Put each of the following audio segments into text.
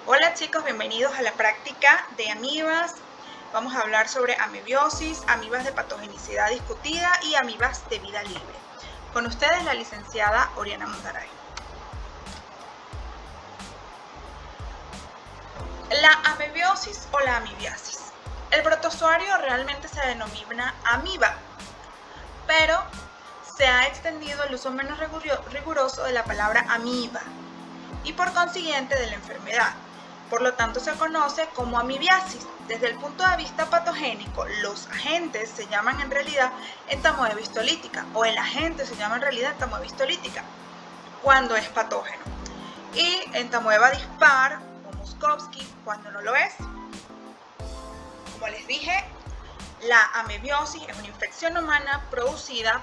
Hola chicos, bienvenidos a la práctica de amibas. Vamos a hablar sobre amebiosis, amibas de patogenicidad discutida y amibas de vida libre. Con ustedes la licenciada Oriana Montaray. La amebiosis o la amibiasis. El protozoario realmente se denomina amiba, pero se ha extendido el uso menos riguroso de la palabra amiba y por consiguiente de la enfermedad. Por lo tanto, se conoce como amibiasis. Desde el punto de vista patogénico, los agentes se llaman en realidad entamoeba histolítica, o el agente se llama en realidad entamoeba histolítica, cuando es patógeno. Y entamoeba dispar o Moskowski cuando no lo es. Como les dije, la amebiosis es una infección humana producida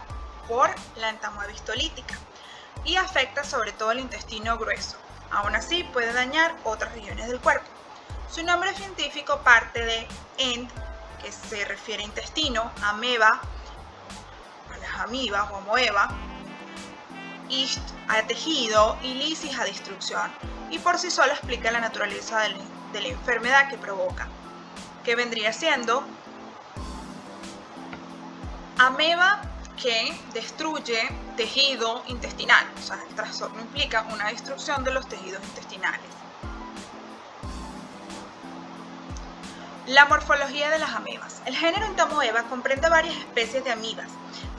por la entamoeba histolítica y afecta sobre todo el intestino grueso. Aún así, puede dañar otras regiones del cuerpo. Su nombre científico parte de ent, que se refiere a intestino, ameba, a las amibas o amoeba, hist, a tejido y lisis a destrucción. Y por sí solo explica la naturaleza de la enfermedad que provoca, que vendría siendo ameba que destruye tejido intestinal, o sea, el trastorno implica una destrucción de los tejidos intestinales. La morfología de las amebas. El género Entamoeba comprende varias especies de amibas,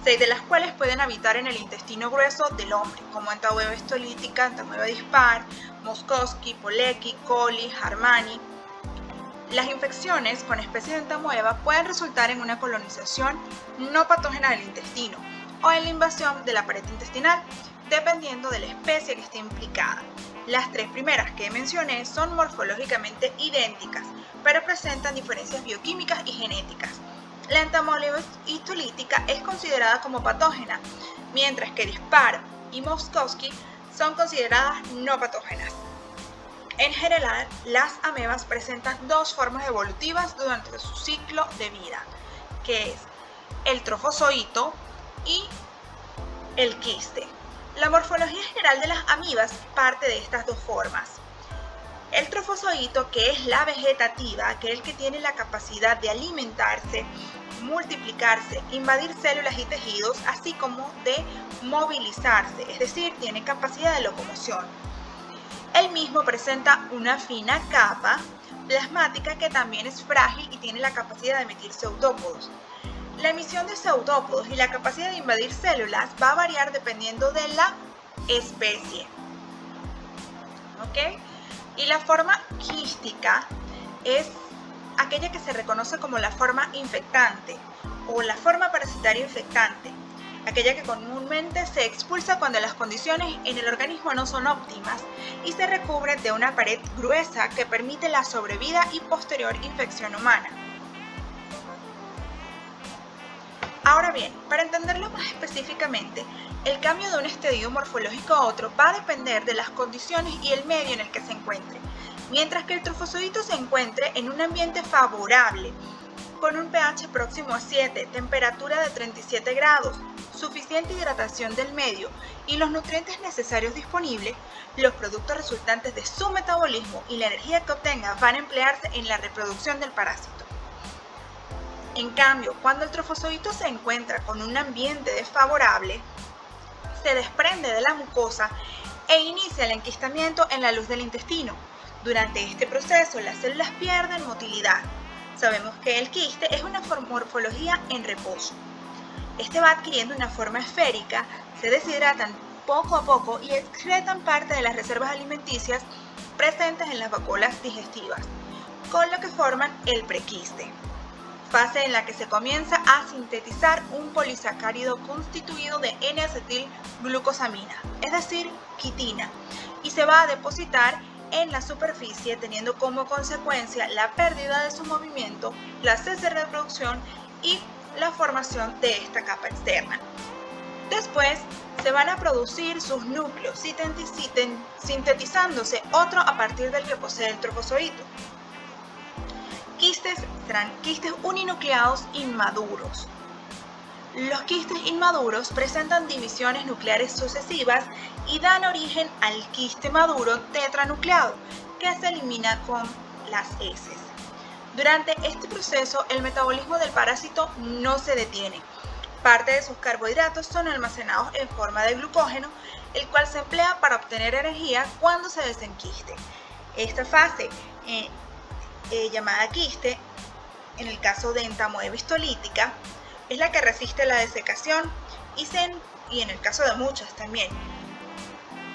6 de las cuales pueden habitar en el intestino grueso del hombre, como entamoeba histolítica, entamoeba dispar, Moskowski, Polecki, Colli, Harmani. Las infecciones con especies de entamoeba pueden resultar en una colonización no patógena del intestino o en la invasión de la pared intestinal, dependiendo de la especie que esté implicada. Las 3 primeras que mencioné son morfológicamente idénticas, pero presentan diferencias bioquímicas y genéticas. La entamoeba histolítica es considerada como patógena, mientras que Dispar y Moskowski son consideradas no patógenas. En general, las amebas presentan 2 formas evolutivas durante su ciclo de vida, que es el trofozoito y el quiste. La morfología general de las amibas parte de estas 2 formas. El trofozoito, que es la vegetativa, que es el que tiene la capacidad de alimentarse, multiplicarse, invadir células y tejidos, así como de movilizarse, es decir, tiene capacidad de locomoción. El mismo presenta una fina capa plasmática que también es frágil y tiene la capacidad de emitir pseudópodos. La emisión de pseudópodos y la capacidad de invadir células va a variar dependiendo de la especie. ¿Ok? Y la forma quística es aquella que se reconoce como la forma infectante o la forma parasitaria infectante, aquella que comúnmente se expulsa cuando las condiciones en el organismo no son óptimas y se recubre de una pared gruesa que permite la sobrevida y posterior infección humana. Ahora bien, para entenderlo más específicamente, el cambio de un estadio morfológico a otro va a depender de las condiciones y el medio en el que se encuentre, mientras que el trofozoito se encuentre en un ambiente favorable, con un pH próximo a 7, temperatura de 37 grados, suficiente hidratación del medio y los nutrientes necesarios disponibles, los productos resultantes de su metabolismo y la energía que obtenga van a emplearse en la reproducción del parásito. En cambio, cuando el trofozoito se encuentra con un ambiente desfavorable, se desprende de la mucosa e inicia el enquistamiento en la luz del intestino. Durante este proceso, las células pierden motilidad. Sabemos que el quiste es una morfología en reposo. Este va adquiriendo una forma esférica, se deshidratan poco a poco y excretan parte de las reservas alimenticias presentes en las vacuolas digestivas, con lo que forman el prequiste, fase en la que se comienza a sintetizar un polisacárido constituido de N-acetilglucosamina, es decir, quitina, y se va a depositar en la superficie teniendo como consecuencia la pérdida de su movimiento, la cese de reproducción y la formación de esta capa externa. Después se van a producir sus núcleos, sintetizándose otro a partir del que posee el trofozoito. Quistes serán quistes uninucleados inmaduros. Los quistes inmaduros presentan divisiones nucleares sucesivas y dan origen al quiste maduro tetranucleado, que se elimina con las heces. Durante este proceso, el metabolismo del parásito no se detiene. Parte de sus carbohidratos son almacenados en forma de glucógeno, el cual se emplea para obtener energía cuando se desenquiste. Esta fase, llamada quiste, en el caso de entamoeba histolítica, es la que resiste la desecación y en el caso de muchas también.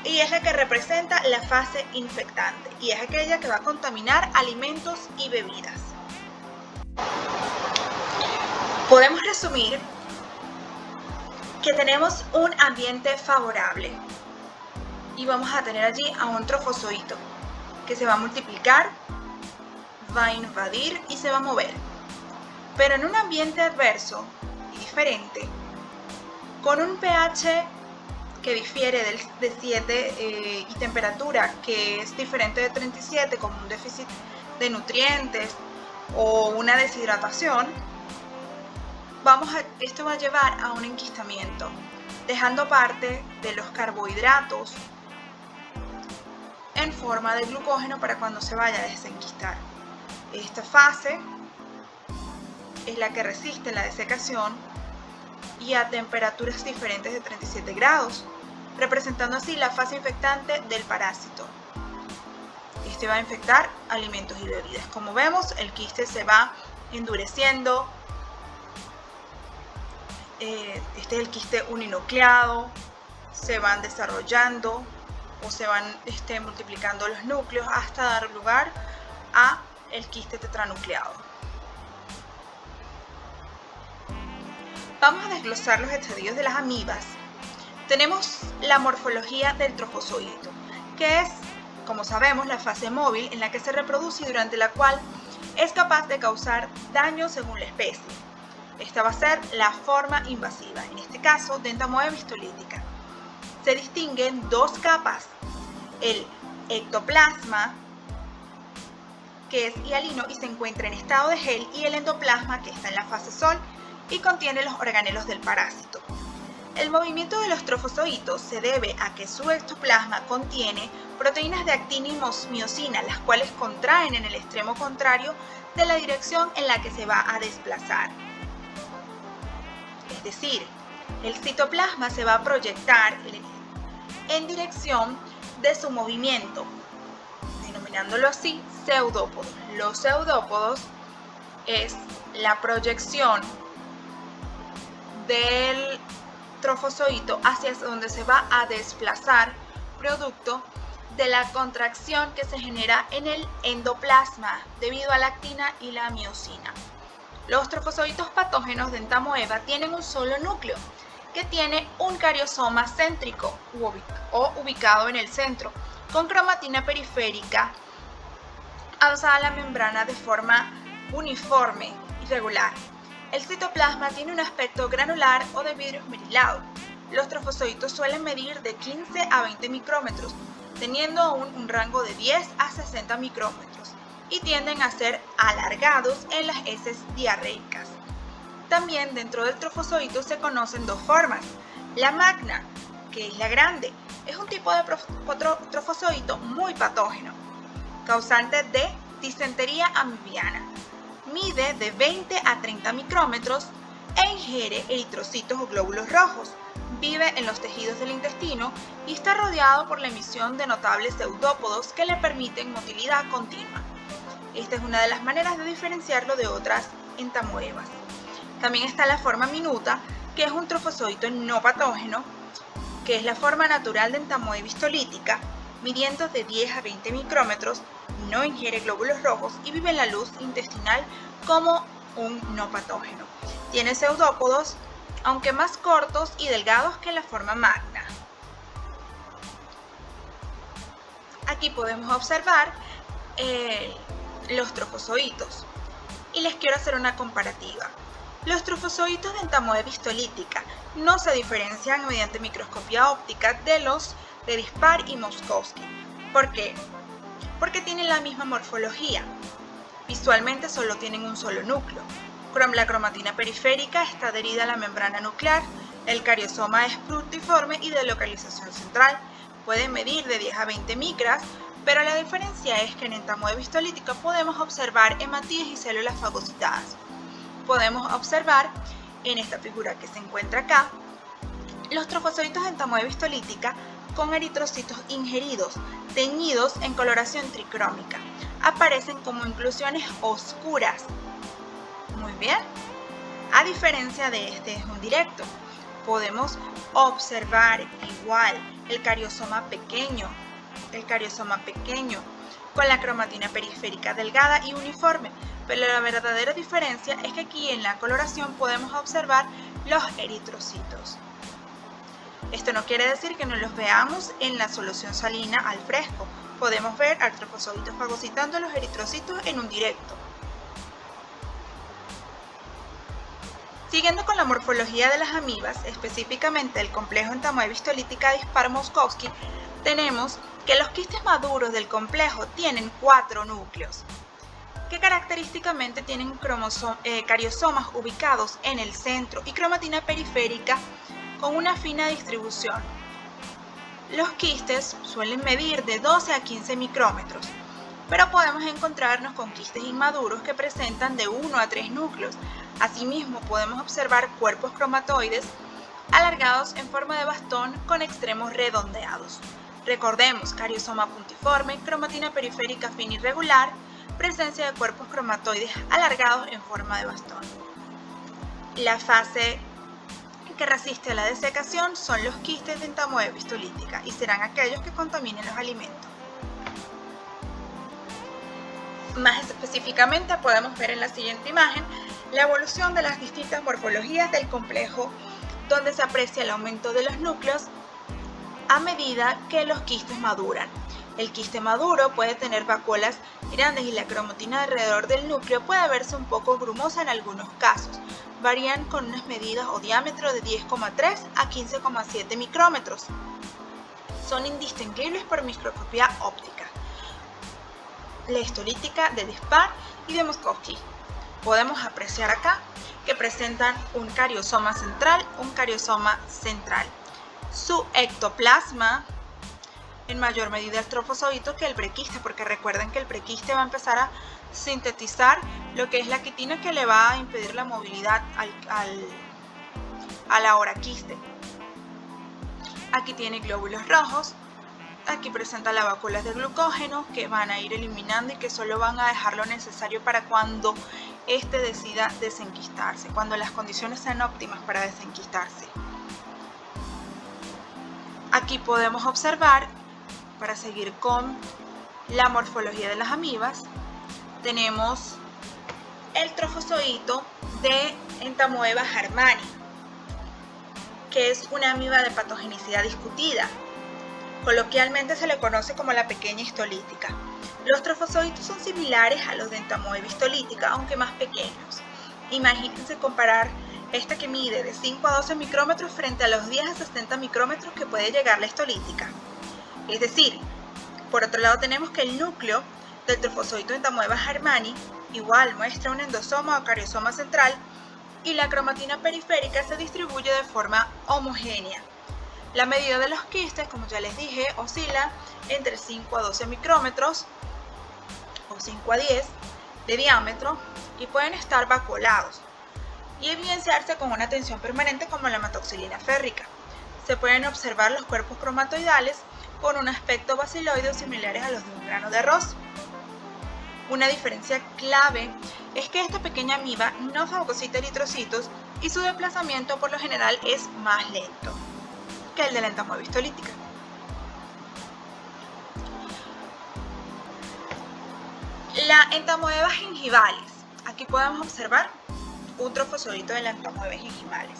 Y es la que representa la fase infectante y es aquella que va a contaminar alimentos y bebidas. Podemos resumir que tenemos un ambiente favorable y vamos a tener allí a un trofozoito que se va a multiplicar, va a invadir y se va a mover. Pero en un ambiente adverso y diferente, con un pH que difiere de 7 y temperatura que es diferente de 37, como un déficit de nutrientes o una deshidratación, esto va a llevar a un enquistamiento, dejando parte de los carbohidratos en forma de glucógeno para cuando se vaya a desenquistar. Esta fase es la que resiste la desecación y a temperaturas diferentes de 37 grados, representando así la fase infectante del parásito. Este va a infectar alimentos y bebidas. Como vemos, el quiste se va endureciendo. Este es el quiste uninucleado. Se van desarrollando o se van multiplicando los núcleos hasta dar lugar a el quiste tetranucleado. Vamos a desglosar los estadios de las amibas. Tenemos la morfología del trofozoito, que es, como sabemos, la fase móvil en la que se reproduce y durante la cual es capaz de causar daño según la especie. Esta va a ser la forma invasiva, en este caso de entamoeba histolítica. Se distinguen dos capas, el ectoplasma, que es hialino y se encuentra en estado de gel, y el endoplasma, que está en la fase sol y contiene los organelos del parásito. El movimiento de los trofozoitos se debe a que su ectoplasma contiene proteínas de actina y miosina, las cuales contraen en el extremo contrario de la dirección en la que se va a desplazar. Es decir, el citoplasma se va a proyectar en dirección de su movimiento, denominándolo así pseudópodos. Los pseudópodos es la proyección del trofozoito hacia donde se va a desplazar producto de la contracción que se genera en el endoplasma debido a la actina y la miosina. Los trofozoitos patógenos de entamoeba tienen un solo núcleo que tiene un cariosoma céntrico o ubicado en el centro, con cromatina periférica adosada a la membrana de forma uniforme y regular. El citoplasma tiene un aspecto granular o de vidrio esmerilado. Los trofozoitos suelen medir de 15 a 20 micrómetros, teniendo aún un rango de 10 a 60 micrómetros y tienden a ser alargados en las heces diarreicas. También dentro del trofozoito se conocen dos formas. La magna, que es la grande, es un tipo de trofozoito muy patógeno, causante de disentería amibiana. Mide de 20 a 30 micrómetros e ingiere eritrocitos o glóbulos rojos. Vive en los tejidos del intestino y está rodeado por la emisión de notables pseudópodos que le permiten motilidad continua. Esta es una de las maneras de diferenciarlo de otras entamoebas. También está la forma minuta, que es un trofozoito no patógeno, que es la forma natural de entamoeba histolítica, midiendo de 10 a 20 micrómetros, no ingiere glóbulos rojos y vive en la luz intestinal como un no patógeno. Tiene pseudópodos, aunque más cortos y delgados que la forma magna. Aquí podemos observar los trofozoitos y les quiero hacer una comparativa. Los trofozoitos de entamoeba histolítica no se diferencian mediante microscopía óptica de los de Dispar y Moskowski. ¿Por qué? Porque tienen la misma morfología. Visualmente solo tienen un solo núcleo. La cromatina periférica está adherida a la membrana nuclear, el cariosoma es fructiforme y de localización central. Pueden medir de 10 a 20 micras, Pero la diferencia es que en entamoeba histolítica podemos observar hematíes y células fagocitadas. Podemos observar en esta figura que se encuentra acá los trofosoditos de entamoeba histolítica con eritrocitos ingeridos, teñidos en coloración tricrómica. Aparecen como inclusiones oscuras. Muy bien. A diferencia de este es un directo, podemos observar igual el cariosoma pequeño, con la cromatina periférica delgada y uniforme, pero la verdadera diferencia es que aquí en la coloración podemos observar los eritrocitos. Esto no quiere decir que no los veamos en la solución salina al fresco. Podemos ver al trofosodito fagocitando los eritrocitos en un directo. Siguiendo con la morfología de las amibas, específicamente el complejo entamoeba histolítica dispar-Moskowski, tenemos que los quistes maduros del complejo tienen 4 núcleos, que característicamente tienen cariosomas ubicados en el centro y cromatina periférica con una fina distribución. Los quistes suelen medir de 12 a 15 micrómetros, pero podemos encontrarnos con quistes inmaduros que presentan de 1 a 3 núcleos. Asimismo, podemos observar cuerpos cromatoides alargados en forma de bastón con extremos redondeados. Recordemos, cariosoma puntiforme, cromatina periférica fina irregular, presencia de cuerpos cromatoides alargados en forma de bastón. La fase que resiste a la desecación son los quistes de entamoeba histolítica y serán aquellos que contaminen los alimentos. Más específicamente podemos ver en la siguiente imagen la evolución de las distintas morfologías del complejo, donde se aprecia el aumento de los núcleos a medida que los quistes maduran. El quiste maduro puede tener vacuolas grandes y la cromatina alrededor del núcleo puede verse un poco grumosa en algunos casos. Varían con unas medidas o diámetro de 10,3 a 15,7 micrómetros. Son indistinguibles por microscopía óptica. La histolítica de Dispar y de Moskowski. Podemos apreciar acá que presentan un cariosoma central, Su ectoplasma, en mayor medida el trofosodito que el prequiste, porque recuerden que el prequiste va a empezar a sintetizar lo que es la quitina que le va a impedir la movilidad a la oraquiste. Aquí tiene glóbulos rojos. Aquí presenta las vacuolas de glucógeno que van a ir eliminando y que solo van a dejar lo necesario para cuando éste decida desenquistarse, cuando las condiciones sean óptimas para desenquistarse. Aquí podemos observar, para seguir con la morfología de las amibas, tenemos el trofosodito de entamoeba harmani, que es una amiba de patogenicidad discutida. Coloquialmente se le conoce como la pequeña histolítica. Los trofosoditos son similares a los de entamoeba histolítica, aunque más pequeños. Imagínense comparar esta que mide de 5 a 12 micrómetros frente a los 10 a 60 micrómetros que puede llegar la histolítica. Es decir, por otro lado tenemos que el núcleo del trofosodito de entamoeba harmani igual muestra un endosoma o cariosoma central y la cromatina periférica se distribuye de forma homogénea. La medida de los quistes, como ya les dije, oscila entre 5 a 12 micrómetros o 5 a 10 de diámetro y pueden estar vacuolados y evidenciarse con una tensión permanente como la hematoxilina férrica. Se pueden observar los cuerpos cromatoidales con un aspecto basiloide similares a los de un grano de arroz. Una diferencia clave es que esta pequeña amiba no fagocita eritrocitos y su desplazamiento por lo general es más lento que el de la entamoeba histolítica. La entamoeba gingivalis. Aquí podemos observar un trofosodito de la entamoeba gingivalis.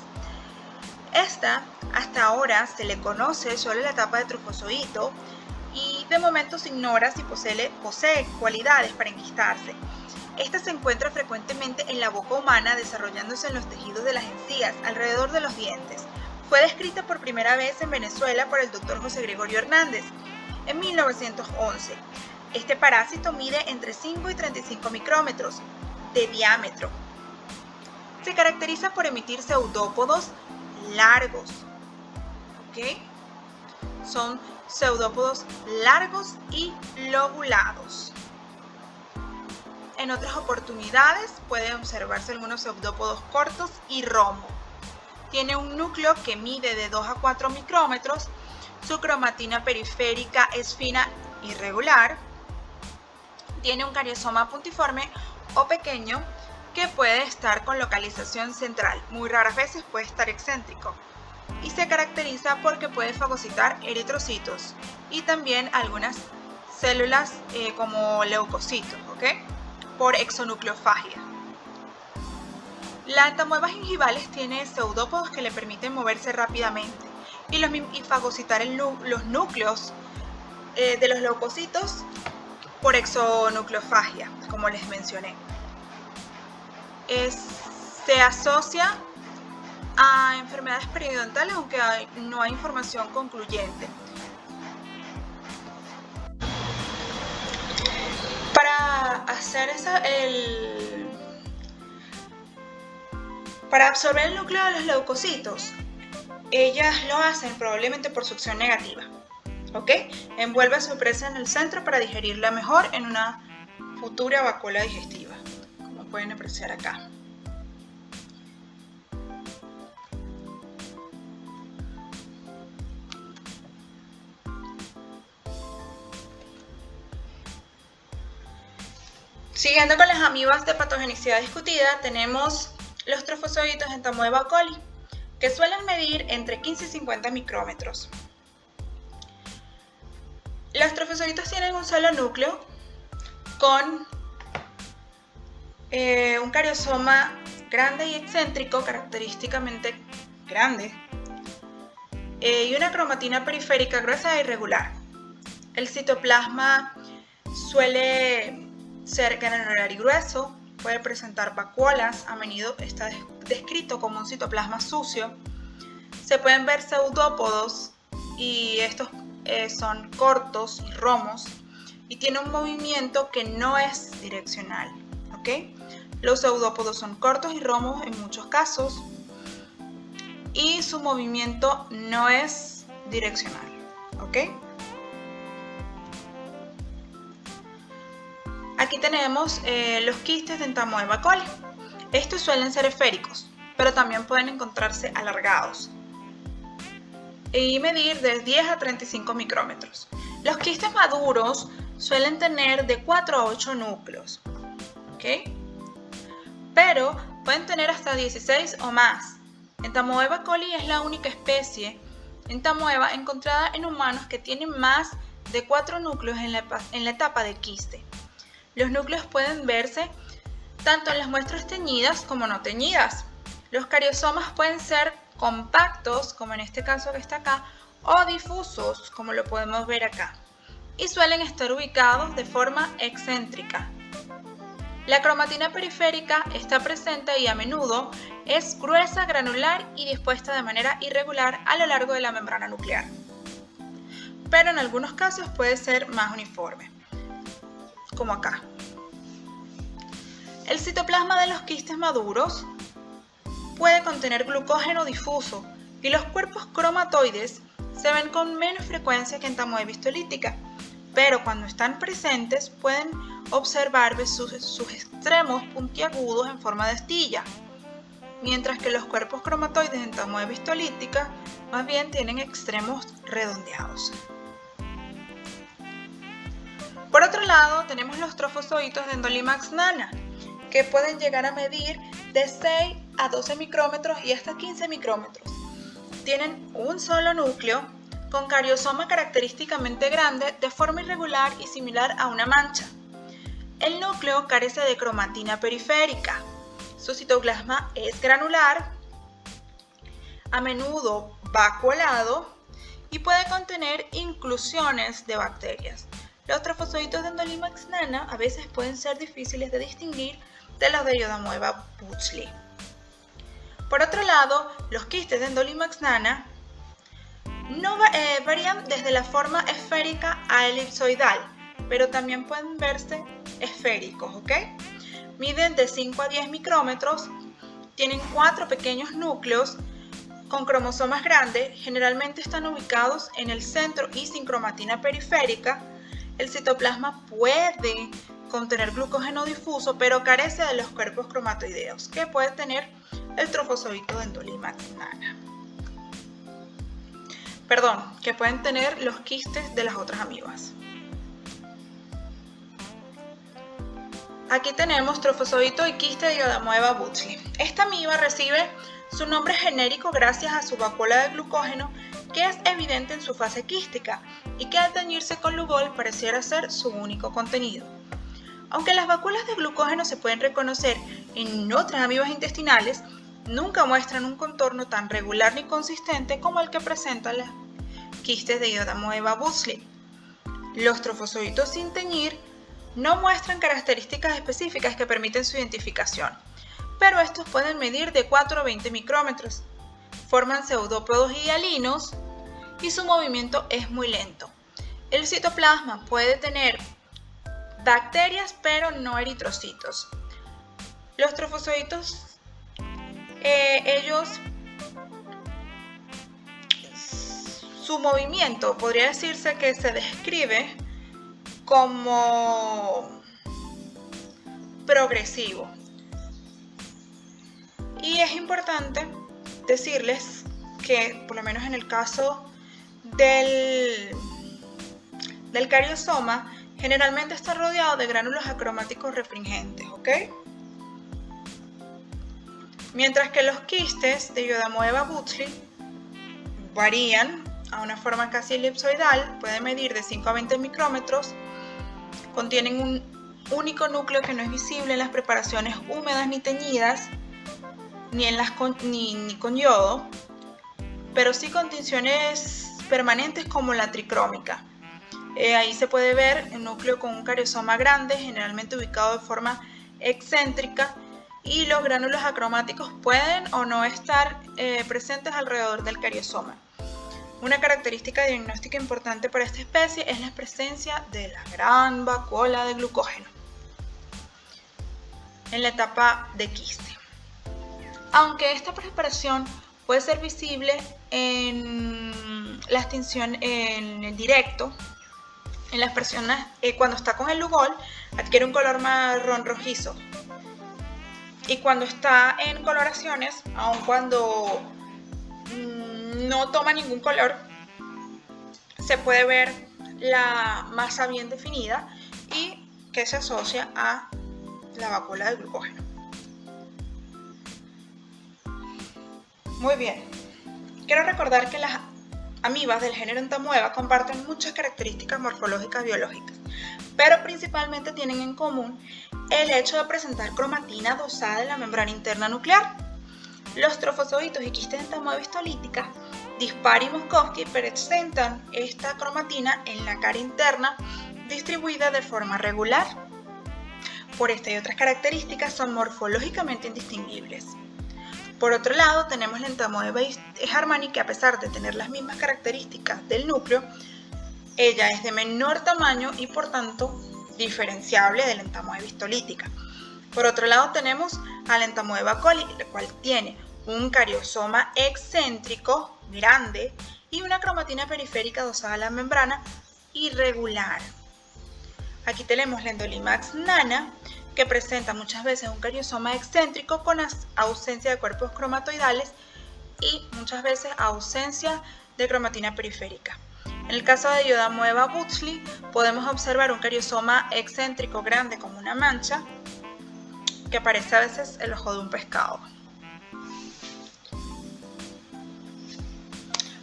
Esta, hasta ahora, se le conoce solo la etapa de trofosodito y de momento se ignora si posee cualidades para enquistarse. Esta se encuentra frecuentemente en la boca humana, desarrollándose en los tejidos de las encías, alrededor de los dientes. Fue descrita por primera vez en Venezuela por el Dr. José Gregorio Hernández en 1911. Este parásito mide entre 5 y 35 micrómetros de diámetro. Se caracteriza por emitir pseudópodos largos. ¿Okay? son pseudópodos largos y lobulados. En otras oportunidades pueden observarse algunos pseudópodos cortos y romo. Tiene un núcleo que mide de 2 a 4 micrómetros, su cromatina periférica es fina y regular, tiene un cariosoma puntiforme o pequeño que puede estar con localización central, muy raras veces puede estar excéntrico, y se caracteriza porque puede fagocitar eritrocitos y también algunas células como leucocitos, por exonucleofagia. La entamoeba gingivales tiene pseudópodos que le permiten moverse rápidamente y fagocitar los núcleos de los leucocitos por exonucleofagia, como les mencioné. Se asocia a enfermedades periodontales, aunque no hay información concluyente. Para absorber el núcleo de los leucocitos, ellas lo hacen probablemente por succión negativa. Envuelve a su presa en el centro para digerirla mejor en una futura vacuola digestiva, como pueden apreciar acá. Siguiendo con las amibas de patogenicidad discutida, tenemos los trofozoitos de Entamoeba coli, que suelen medir entre 15 y 50 micrómetros. Los trofozoitos tienen un solo núcleo con un cariosoma grande y excéntrico, característicamente grande, y una cromatina periférica gruesa e irregular. El citoplasma suele ser granular y grueso, puede presentar vacuolas, a menudo está descrito como un citoplasma sucio. Se pueden ver pseudópodos y estos son cortos y romos y tiene un movimiento que no es direccional. Los pseudópodos son cortos y romos en muchos casos y su movimiento no es direccional. Aquí tenemos los quistes de Entamoeba coli. Estos suelen ser esféricos, pero también pueden encontrarse alargados y medir de 10 a 35 micrómetros. Los quistes maduros suelen tener de 4 a 8 núcleos, pero pueden tener hasta 16 o más. Entamoeba coli es la única especie entamoeba encontrada en humanos que tienen más de 4 núcleos en la etapa de quiste. Los núcleos pueden verse tanto en las muestras teñidas como no teñidas. Los cariosomas pueden ser compactos, como en este caso que está acá, o difusos, como lo podemos ver acá, y suelen estar ubicados de forma excéntrica. La cromatina periférica está presente y a menudo es gruesa, granular y dispuesta de manera irregular a lo largo de la membrana nuclear, pero en algunos casos puede ser más uniforme, como acá. El citoplasma de los quistes maduros puede contener glucógeno difuso y los cuerpos cromatoides se ven con menos frecuencia que en Entamoeba histolítica, pero cuando están presentes pueden observar sus extremos puntiagudos en forma de astilla, mientras que los cuerpos cromatoides en Entamoeba histolítica más bien tienen extremos redondeados. Por otro lado, tenemos los trofozoitos de Endolimax nana, que pueden llegar a medir de 6 a 12 micrómetros y hasta 15 micrómetros. Tienen un solo núcleo con cariosoma característicamente grande de forma irregular y similar a una mancha. El núcleo carece de cromatina periférica. Su citoplasma es granular, a menudo vacuolado y puede contener inclusiones de bacterias. Los trofozoitos de Endolimax nana a veces pueden ser difíciles de distinguir de los de Iodamoeba butzley. Por otro lado, los quistes de Endolimax nana varían desde la forma esférica a elipsoidal, pero también pueden verse esféricos, Miden de 5 a 10 micrómetros, tienen 4 pequeños núcleos con cromosomas grandes generalmente están ubicados en el centro y sin cromatina periférica. El citoplasma puede contener glucógeno difuso, pero carece de los cuerpos cromatoideos que puede tener el trofozoito de Endolimax nana. Que pueden tener los quistes de las otras amibas. Aquí tenemos trofozoito y quiste de Iodamoeba butschli. Esta amiba recibe su nombre genérico gracias a su vacuola de glucógeno, que es evidente en su fase quística y que al teñirse con Lugol pareciera ser su único contenido. Aunque las vacuolas de glucógeno se pueden reconocer en otras amibas intestinales, nunca muestran un contorno tan regular ni consistente como el que presentan las quistes de Iodamoeba butschli. Los trofozoitos sin teñir no muestran características específicas que permiten su identificación, pero estos pueden medir de 4 a 20 micrómetros, forman pseudópodos hialinos y su movimiento es muy lento. El citoplasma puede tener bacterias, pero no eritrocitos. Los trofozoitos, su movimiento podría decirse que se describe como progresivo. Y es importante decirles que, por lo menos en el caso del cariosoma, generalmente está rodeado de gránulos acromáticos restringentes, ¿ok? Mientras que los quistes de Iodamoeba butschli varían a una forma casi elipsoidal, puede medir de 5 a 20 micrómetros, contienen un único núcleo que no es visible en las preparaciones húmedas ni teñidas, ni con yodo, pero sí con tinciones permanentes como la tricrómica. Ahí se puede ver el núcleo con un cariosoma grande, generalmente ubicado de forma excéntrica, y los gránulos acromáticos pueden o no estar presentes alrededor del cariosoma. Una característica diagnóstica importante para esta especie es la presencia de la gran vacuola de glucógeno en la etapa de quiste. Aunque esta preparación puede ser visible en la extinción en el directo, en las personas cuando está con el Lugol adquiere un color marrón rojizo, y cuando está en coloraciones, aun cuando no toma ningún color, se puede ver la masa bien definida y que se asocia a la vacuola de glucógeno. Muy bien, quiero recordar que las amibas del género Entamoeba comparten muchas características morfológicas biológicas, pero principalmente tienen en común el hecho de presentar cromatina dosada en la membrana interna nuclear. Los trofozoitos y quistes de Entamoeba histolítica, Dispar y Moskowski presentan esta cromatina en la cara interna distribuida de forma regular. Por esta y otras características son morfológicamente indistinguibles. Por otro lado, tenemos la Entamoeba harmani, que a pesar de tener las mismas características del núcleo, ella es de menor tamaño y por tanto diferenciable de la Entamoeba histolítica. Por otro lado, tenemos a la Entamoeba coli, la cual tiene un cariosoma excéntrico grande y una cromatina periférica dosada a la membrana irregular. Aquí tenemos la Endolimax nana, que presenta muchas veces un cariosoma excéntrico con ausencia de cuerpos cromatoidales y muchas veces ausencia de cromatina periférica. En el caso de Iodamoeba butschli podemos observar un cariosoma excéntrico grande como una mancha que parece a veces el ojo de un pescado.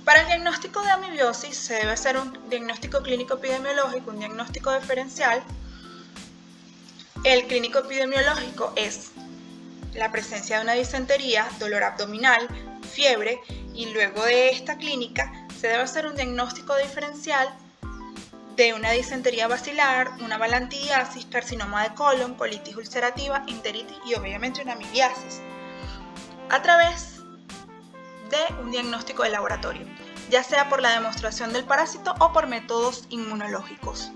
Para el diagnóstico de amibiosis se debe hacer un diagnóstico clínico epidemiológico, un diagnóstico diferencial. El clínico epidemiológico es la presencia de una disentería, dolor abdominal, fiebre, y luego de esta clínica se debe hacer un diagnóstico diferencial de una disentería basilar, una balantidiasis, carcinoma de colon, colitis ulcerativa, enteritis y obviamente una amibiasis, a través de un diagnóstico de laboratorio, ya sea por la demostración del parásito o por métodos inmunológicos.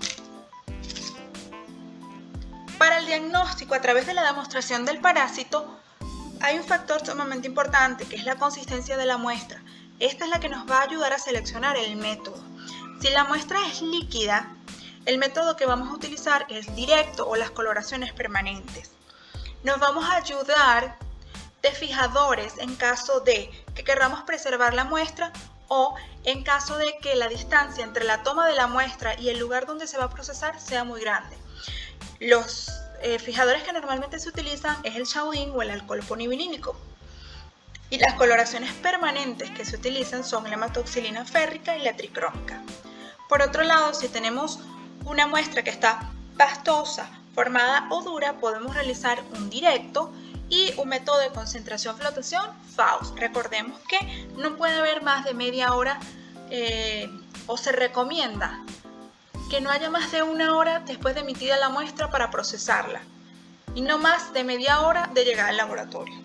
Para el diagnóstico a través de la demostración del parásito, Hay un factor sumamente importante que es la consistencia de la muestra. Esta es la que nos va a ayudar a seleccionar el método. Si la muestra es líquida, el método que vamos a utilizar es directo o las coloraciones permanentes. Nos vamos a ayudar de fijadores en caso de que queramos preservar la muestra o en caso de que la distancia entre la toma de la muestra y el lugar donde se va a procesar sea muy grande. Los fijadores que normalmente se utilizan es el Chaudin o el alcohol ponivilínico. Y las coloraciones permanentes que se utilizan son la hematoxilina férrica y la tricrómica. Por otro lado, si tenemos una muestra que está pastosa, formada o dura, podemos realizar un directo y un método de concentración-flotación, FAUS. Recordemos que no puede haber más de media hora o se recomienda que no haya más de una hora después de emitida la muestra para procesarla y no más de media hora de llegar al laboratorio.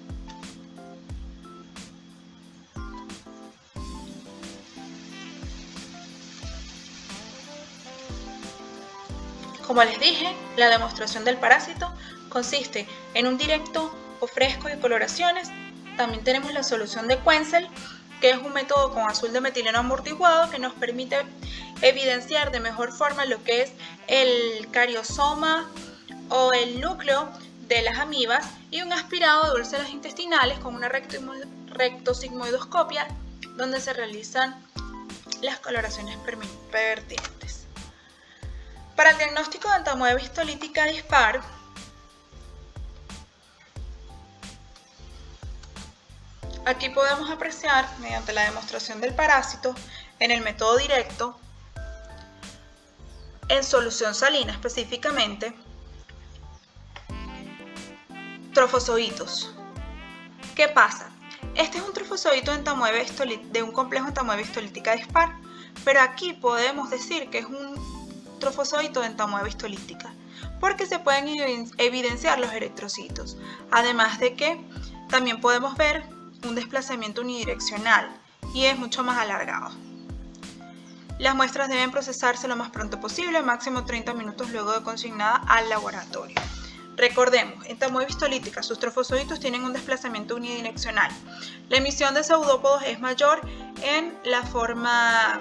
Como les dije, la demostración del parásito consiste en un directo o fresco de coloraciones. También tenemos la solución de Quenzel, que es un método con azul de metileno amortiguado que nos permite evidenciar de mejor forma lo que es el cariosoma o el núcleo de las amibas, y un aspirado de úlceras intestinales con una rectosigmoidoscopia donde se realizan las coloraciones pertinentes. Para el diagnóstico de entamoeba histolítica dispar, aquí podemos apreciar, mediante la demostración del parásito, en el método directo, en solución salina específicamente, trofozoitos. ¿Qué pasa? Este es un trofozoito de un complejo entamoeba histolítica dispar, pero aquí podemos decir que es un trofozoito de entamoeba histolítica, porque se pueden evidenciar los eritrocitos, además de que también podemos ver un desplazamiento unidireccional y es mucho más alargado. Las muestras deben procesarse lo más pronto posible, máximo 30 minutos luego de consignada al laboratorio. Recordemos, entamoeba histolítica, sus trofozoitos tienen un desplazamiento unidireccional. La emisión de pseudópodos es mayor en la forma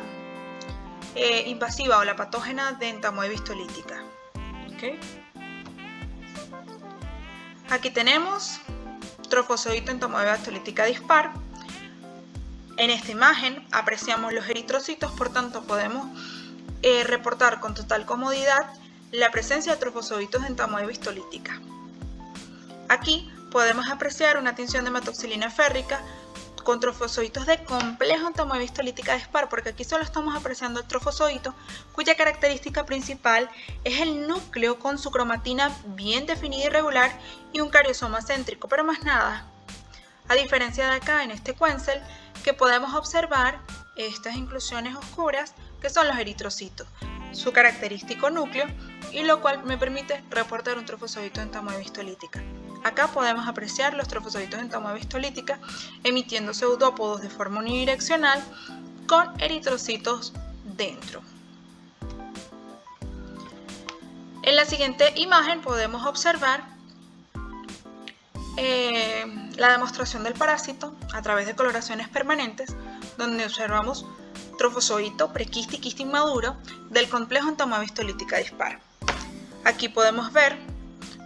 invasiva o la patógena de entamoeba histolítica. ¿Okay? Aquí tenemos trofozoito entamoeba histolítica dispar. En esta imagen apreciamos los eritrocitos, por tanto podemos reportar con total comodidad la presencia de trofozoitos de entamoeba histolítica. Aquí podemos apreciar una tinción de hematoxilina férrica con trofozoitos de complejo entamoeba histolítica dispar, porque aquí solo estamos apreciando el trofozoito, cuya característica principal es el núcleo con su cromatina bien definida y regular y un cariosoma céntrico, pero más nada. A diferencia de acá en este Quenzel, que podemos observar estas inclusiones oscuras que son los eritrocitos, su característico núcleo, y lo cual me permite reportar un trofozoito de entamoeba histolítica. Acá podemos apreciar los trofozoitos de entamoeba histolítica emitiendo pseudópodos de forma unidireccional con eritrocitos dentro. En la siguiente imagen podemos observar la demostración del parásito a través de coloraciones permanentes, donde observamos trofozoito, prequiste y quiste inmaduro del complejo entamoeba histolítica dispar. Aquí podemos ver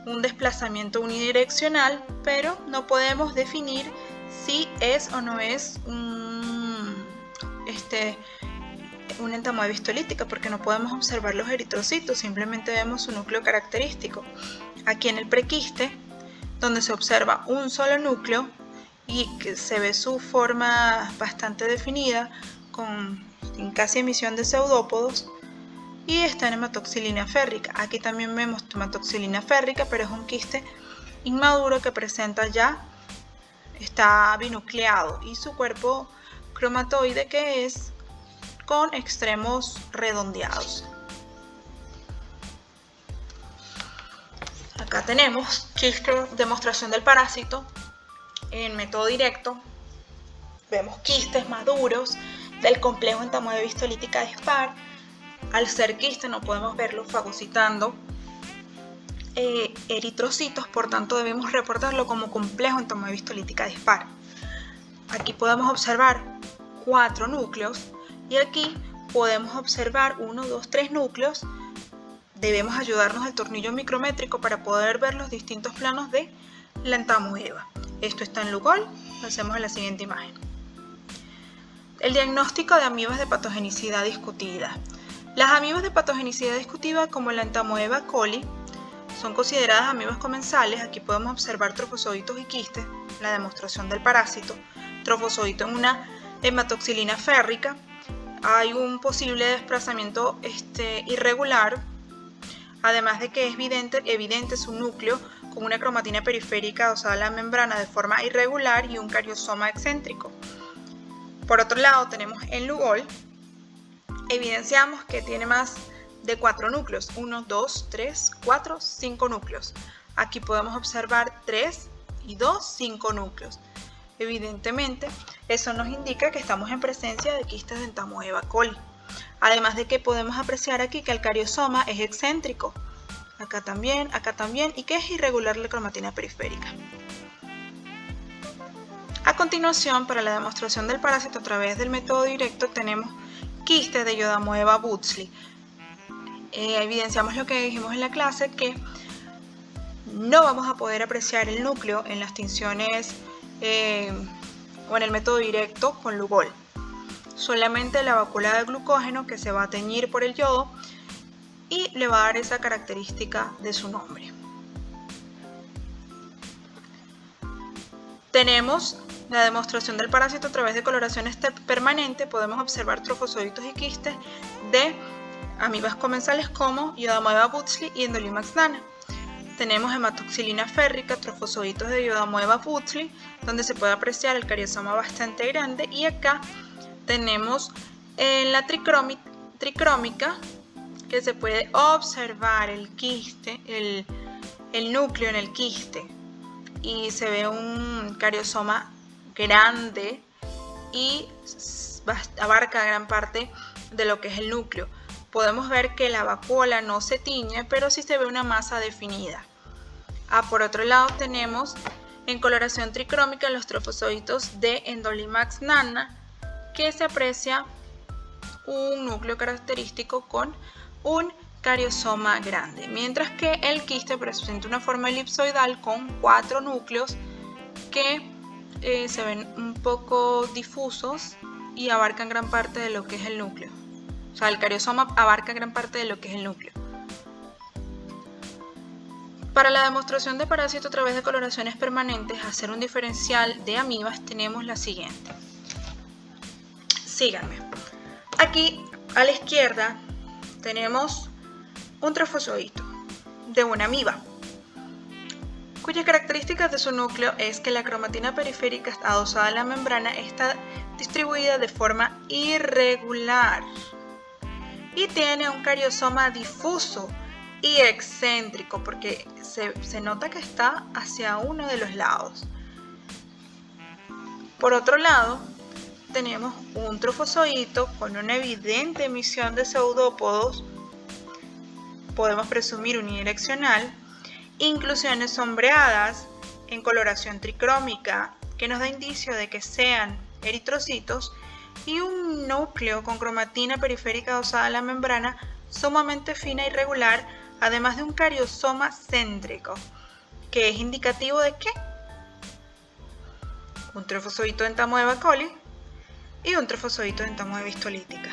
un desplazamiento unidireccional, pero no podemos definir si es o no es una entamoeba histolítica, porque no podemos observar los eritrocitos, simplemente vemos su núcleo característico. Aquí en el prequiste, donde se observa un solo núcleo y que se ve su forma bastante definida, sin casi emisión de pseudópodos, y está en hematoxilina férrica. Aquí también vemos hematoxilina férrica, pero es un quiste inmaduro que presenta está binucleado, y su cuerpo cromatoide que es con extremos redondeados. Acá tenemos demostración del parásito en método directo. Vemos quistes maduros del complejo entamoeba histolítica dispar. Al ser quiste no podemos verlo fagocitando eritrocitos, por tanto debemos reportarlo como complejo entamoeba histolítica dispar. Aquí podemos observar 4 núcleos y aquí podemos observar 1, 2, 3 núcleos. Debemos ayudarnos al tornillo micrométrico para poder ver los distintos planos de la entamoeba. Esto está en Lugol, lo hacemos en la siguiente imagen. El diagnóstico de amibas de patogenicidad discutida. Las amibas de patogenicidad discutida, como la entamoeba coli, son consideradas amibas comensales. Aquí podemos observar trofozoitos y quistes, la demostración del parásito, trofozoito en una hematoxilina férrica. Hay un posible desplazamiento irregular, además de que es evidente su núcleo con una cromatina periférica adosada a la membrana de forma irregular y un cariosoma excéntrico. Por otro lado, tenemos en Lugol, evidenciamos que tiene más de 4 núcleos, 1, 2, 3, 4, 5 núcleos. Aquí podemos observar 3 y 2, 5 núcleos. Evidentemente, eso nos indica que estamos en presencia de quistes de entamoeba coli. Además de que podemos apreciar aquí que el cariosoma es excéntrico, acá también, y que es irregular la cromatina periférica. A continuación, para la demostración del parásito a través del método directo, tenemos quistes de Iodamoeba butzli. Evidenciamos lo que dijimos en la clase, que no vamos a poder apreciar el núcleo en las tinciones o en el método directo con Lugol. Solamente la vacuola de glucógeno, que se va a teñir por el yodo y le va a dar esa característica de su nombre. Tenemos la demostración del parásito a través de coloración permanente. Podemos observar trofozoitos y quistes de amibas comensales como Iodamoeba butzli y Endolimax nana. Tenemos hematoxilina férrica, trofozoitos de Iodamoeba butzli, donde se puede apreciar el cariosoma bastante grande, y acá tenemos en la tricrómica que se puede observar el quiste, el núcleo en el quiste, y se ve un cariosoma grande y abarca gran parte de lo que es el núcleo. Podemos ver que la vacuola no se tiñe, pero sí se ve una masa definida. Por otro lado, tenemos en coloración tricrómica los trofozoitos de Endolimax nana, que se aprecia un núcleo característico con un cariosoma grande, mientras que el quiste presenta una forma elipsoidal con 4 núcleos que se ven un poco difusos y abarcan gran parte de lo que es el núcleo. O sea, el cariosoma abarca gran parte de lo que es el núcleo. Para la demostración de parásito a través de coloraciones permanentes, hacer un diferencial de amibas, tenemos la siguiente. Síganme. Aquí a la izquierda tenemos un trofozoito de una amiba, cuyas características de su núcleo es que la cromatina periférica adosada a la membrana está distribuida de forma irregular y tiene un cariosoma difuso y excéntrico, porque se nota que está hacia uno de los lados. Por otro lado, tenemos un trofozoito con una evidente emisión de pseudópodos, podemos presumir unidireccional, inclusiones sombreadas en coloración tricrómica que nos da indicio de que sean eritrocitos, y un núcleo con cromatina periférica adosada a la membrana sumamente fina y regular, además de un cariosoma céntrico, que es indicativo de que un trofozoito de entamoeba coli y un trofozoito de entamoeba histolítica.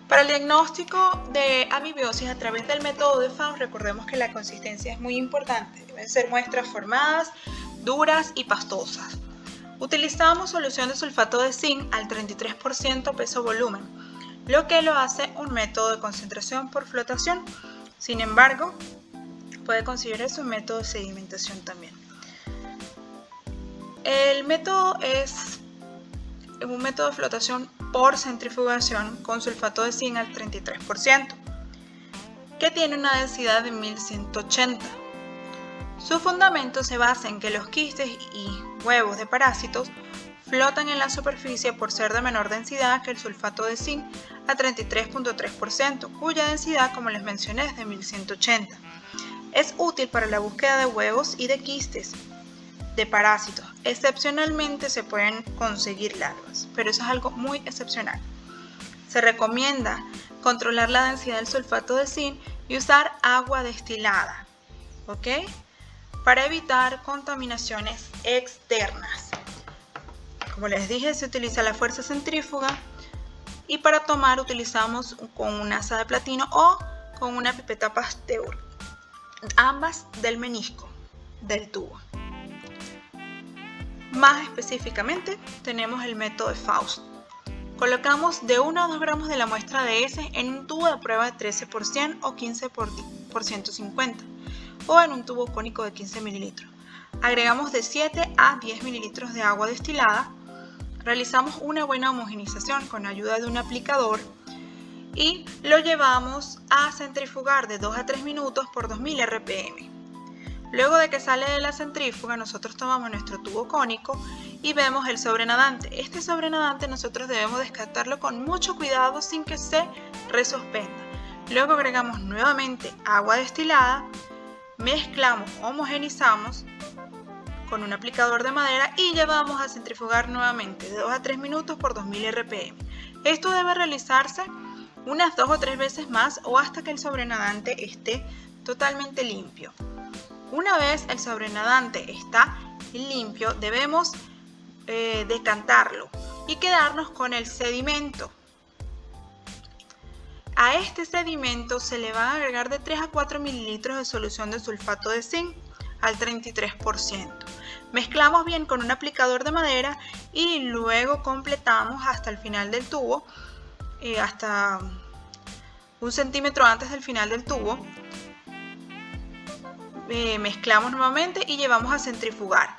Para el diagnóstico de amibiosis a través del método de Faust, recordemos que la consistencia es muy importante. Deben ser muestras formadas, duras y pastosas. Utilizamos solución de sulfato de zinc al 33% peso-volumen, lo que lo hace un método de concentración por flotación. Sin embargo, puede considerarse un método de sedimentación también. El método es un método de flotación por centrifugación con sulfato de zinc al 33%, que tiene una densidad de 1180. Su fundamento se basa en que los quistes y huevos de parásitos flotan en la superficie por ser de menor densidad que el sulfato de zinc a 33.3%, cuya densidad, como les mencioné, es de 1180. Es útil para la búsqueda de huevos y de quistes de parásitos. Excepcionalmente se pueden conseguir larvas, pero eso es algo muy excepcional. Se recomienda controlar la densidad del sulfato de zinc y usar agua destilada, ¿ok? Para evitar contaminaciones externas. Como les dije, se utiliza la fuerza centrífuga y para tomar utilizamos con una asa de platino o con una pipeta Pasteur, ambas del menisco del tubo. Más específicamente, tenemos el método de Faust. Colocamos de 1 a 2 gramos de la muestra de heces en un tubo de prueba de 13 por 100 o 15 por 150 o en un tubo cónico de 15 mililitros. Agregamos de 7 a 10 mililitros de agua destilada. Realizamos una buena homogenización con ayuda de un aplicador y lo llevamos a centrifugar de 2 a 3 minutos por 2000 RPM. Luego de que sale de la centrífuga, nosotros tomamos nuestro tubo cónico y vemos el sobrenadante. Este sobrenadante nosotros debemos descartarlo con mucho cuidado sin que se resuspenda. Luego agregamos nuevamente agua destilada, mezclamos, homogenizamos con un aplicador de madera y llevamos a centrifugar nuevamente de 2 a 3 minutos por 2000 RPM. Esto debe realizarse unas 2 o 3 veces más o hasta que el sobrenadante esté totalmente limpio. Una vez el sobrenadante está limpio, debemos decantarlo y quedarnos con el sedimento. A este sedimento se le va a agregar de 3 a 4 mililitros de solución de sulfato de zinc al 33%. Mezclamos bien con un aplicador de madera y luego completamos hasta el final del tubo, hasta 1 centímetro antes del final del tubo. Mezclamos nuevamente y llevamos a centrifugar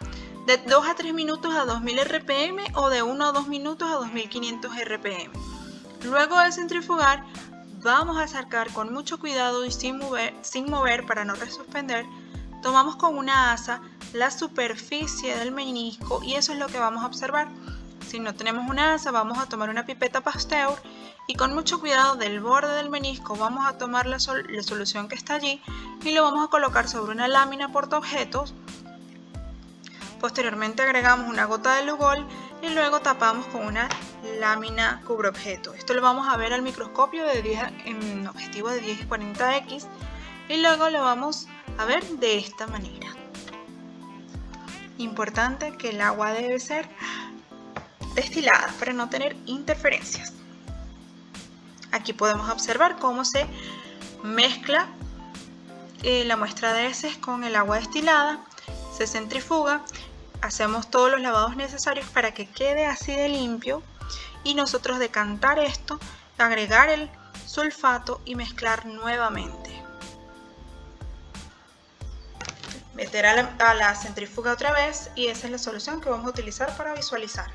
de 2 a 3 minutos a 2000 RPM o de 1 a 2 minutos a 2500 RPM. Luego de centrifugar vamos a sacar con mucho cuidado y sin mover para no resuspender. Tomamos con una asa la superficie del menisco y eso es lo que vamos a observar. Si no tenemos una asa, vamos a tomar una pipeta Pasteur y con mucho cuidado del borde del menisco vamos a tomar la solución que está allí y lo vamos a colocar sobre una lámina portaobjetos. Posteriormente agregamos una gota de Lugol y luego tapamos con una lámina cubreobjeto. Esto lo vamos a ver al microscopio en objetivo de 10 y 40x y luego lo vamos a ver de esta manera. Importante que el agua debe ser destilada para no tener interferencias. Aquí podemos observar cómo se mezcla la muestra de heces con el agua destilada, se centrifuga, hacemos todos los lavados necesarios para que quede así de limpio y nosotros decantar esto, agregar el sulfato y mezclar nuevamente. Meter a la centrífuga otra vez y esa es la solución que vamos a utilizar para visualizar.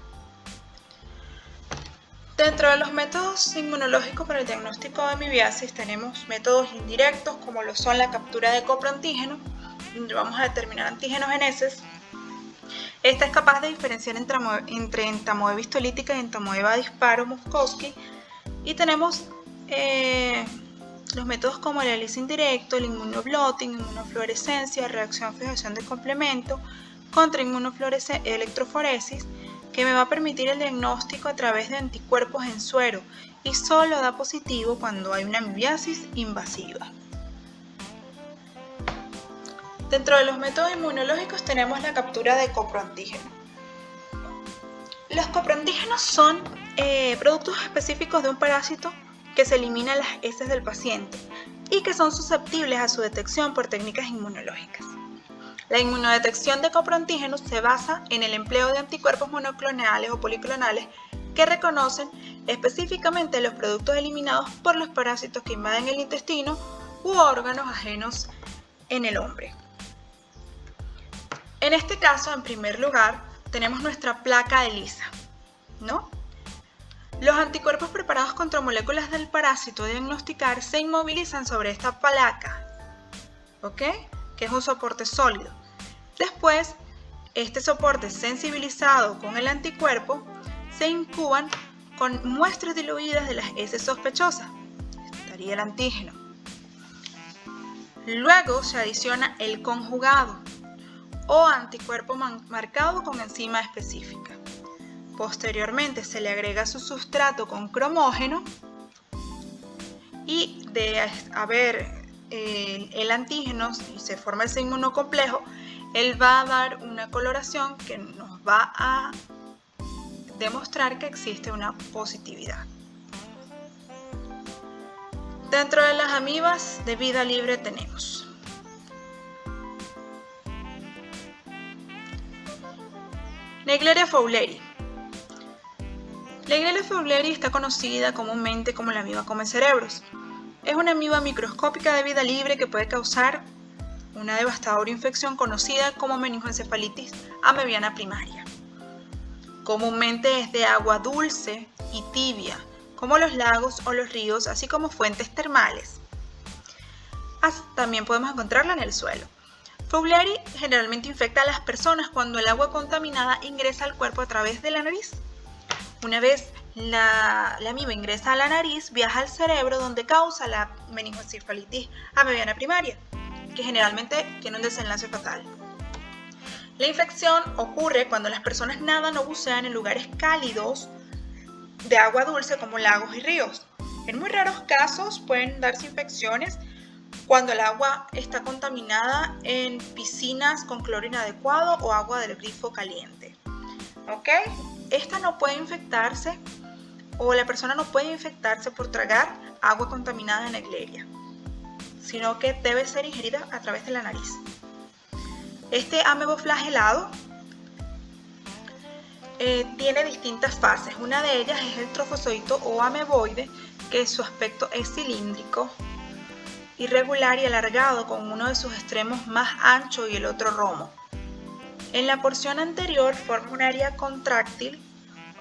Dentro de los métodos inmunológicos para el diagnóstico de amibiasis tenemos métodos indirectos como lo son la captura de coproantígeno, donde vamos a determinar antígenos en heces. Esta es capaz de diferenciar entre entamoeba histolítica y entamoeba disparo Muskowski. Y tenemos los métodos como el ELISA indirecto, el inmunoblotting, inmunofluorescencia, reacción-fijación de complemento, contrainmunoelectroforesis, que me va a permitir el diagnóstico a través de anticuerpos en suero y solo da positivo cuando hay una amibiasis invasiva. Dentro de los métodos inmunológicos tenemos la captura de coproantígeno. Los coproantígenos son productos específicos de un parásito que se elimina en las heces del paciente y que son susceptibles a su detección por técnicas inmunológicas. La inmunodetección de coproantígenos se basa en el empleo de anticuerpos monoclonales o policlonales que reconocen específicamente los productos eliminados por los parásitos que invaden el intestino u órganos ajenos en el hombre. En este caso, en primer lugar, tenemos nuestra placa ELISA, ¿no? Los anticuerpos preparados contra moléculas del parásito a diagnosticar se inmovilizan sobre esta placa, ¿ok? Que es un soporte sólido. Después, este soporte sensibilizado con el anticuerpo se incuban con muestras diluidas de las heces sospechosas. Estaría el antígeno. Luego se adiciona el conjugado o anticuerpo marcado con enzima específica. Posteriormente se le agrega su sustrato con cromógeno y de haber el antígeno y se forma ese inmunocomplejo, él va a dar una coloración que nos va a demostrar que existe una positividad. Dentro de las amibas de vida libre tenemos Naegleria fowleri. Naegleria fowleri está conocida comúnmente como la amiba come cerebros. Es una amiba microscópica de vida libre que puede causar una devastadora infección conocida como meningoencefalitis amebiana primaria. Comúnmente es de agua dulce y tibia, como los lagos o los ríos, así como fuentes termales. También podemos encontrarla en el suelo. Fowleri generalmente infecta a las personas cuando el agua contaminada ingresa al cuerpo a través de la nariz. Una vez la amiba ingresa a la nariz, viaja al cerebro donde causa la meningoencefalitis amebiana primaria, que generalmente tiene un desenlace fatal. La infección ocurre cuando las personas nadan o bucean en lugares cálidos de agua dulce como lagos y ríos. En muy raros casos pueden darse infecciones cuando el agua está contaminada en piscinas con cloro inadecuado o agua del grifo caliente. ¿Ok? Esta no puede infectarse o la persona no puede infectarse por tragar agua contaminada de Naegleria, sino que debe ser ingerida a través de la nariz. Este ameboflagelado tiene distintas fases. Una de ellas es el trofozoito o ameboide, que su aspecto es cilíndrico, irregular y alargado, con uno de sus extremos más ancho y el otro romo. En la porción anterior forma un área contráctil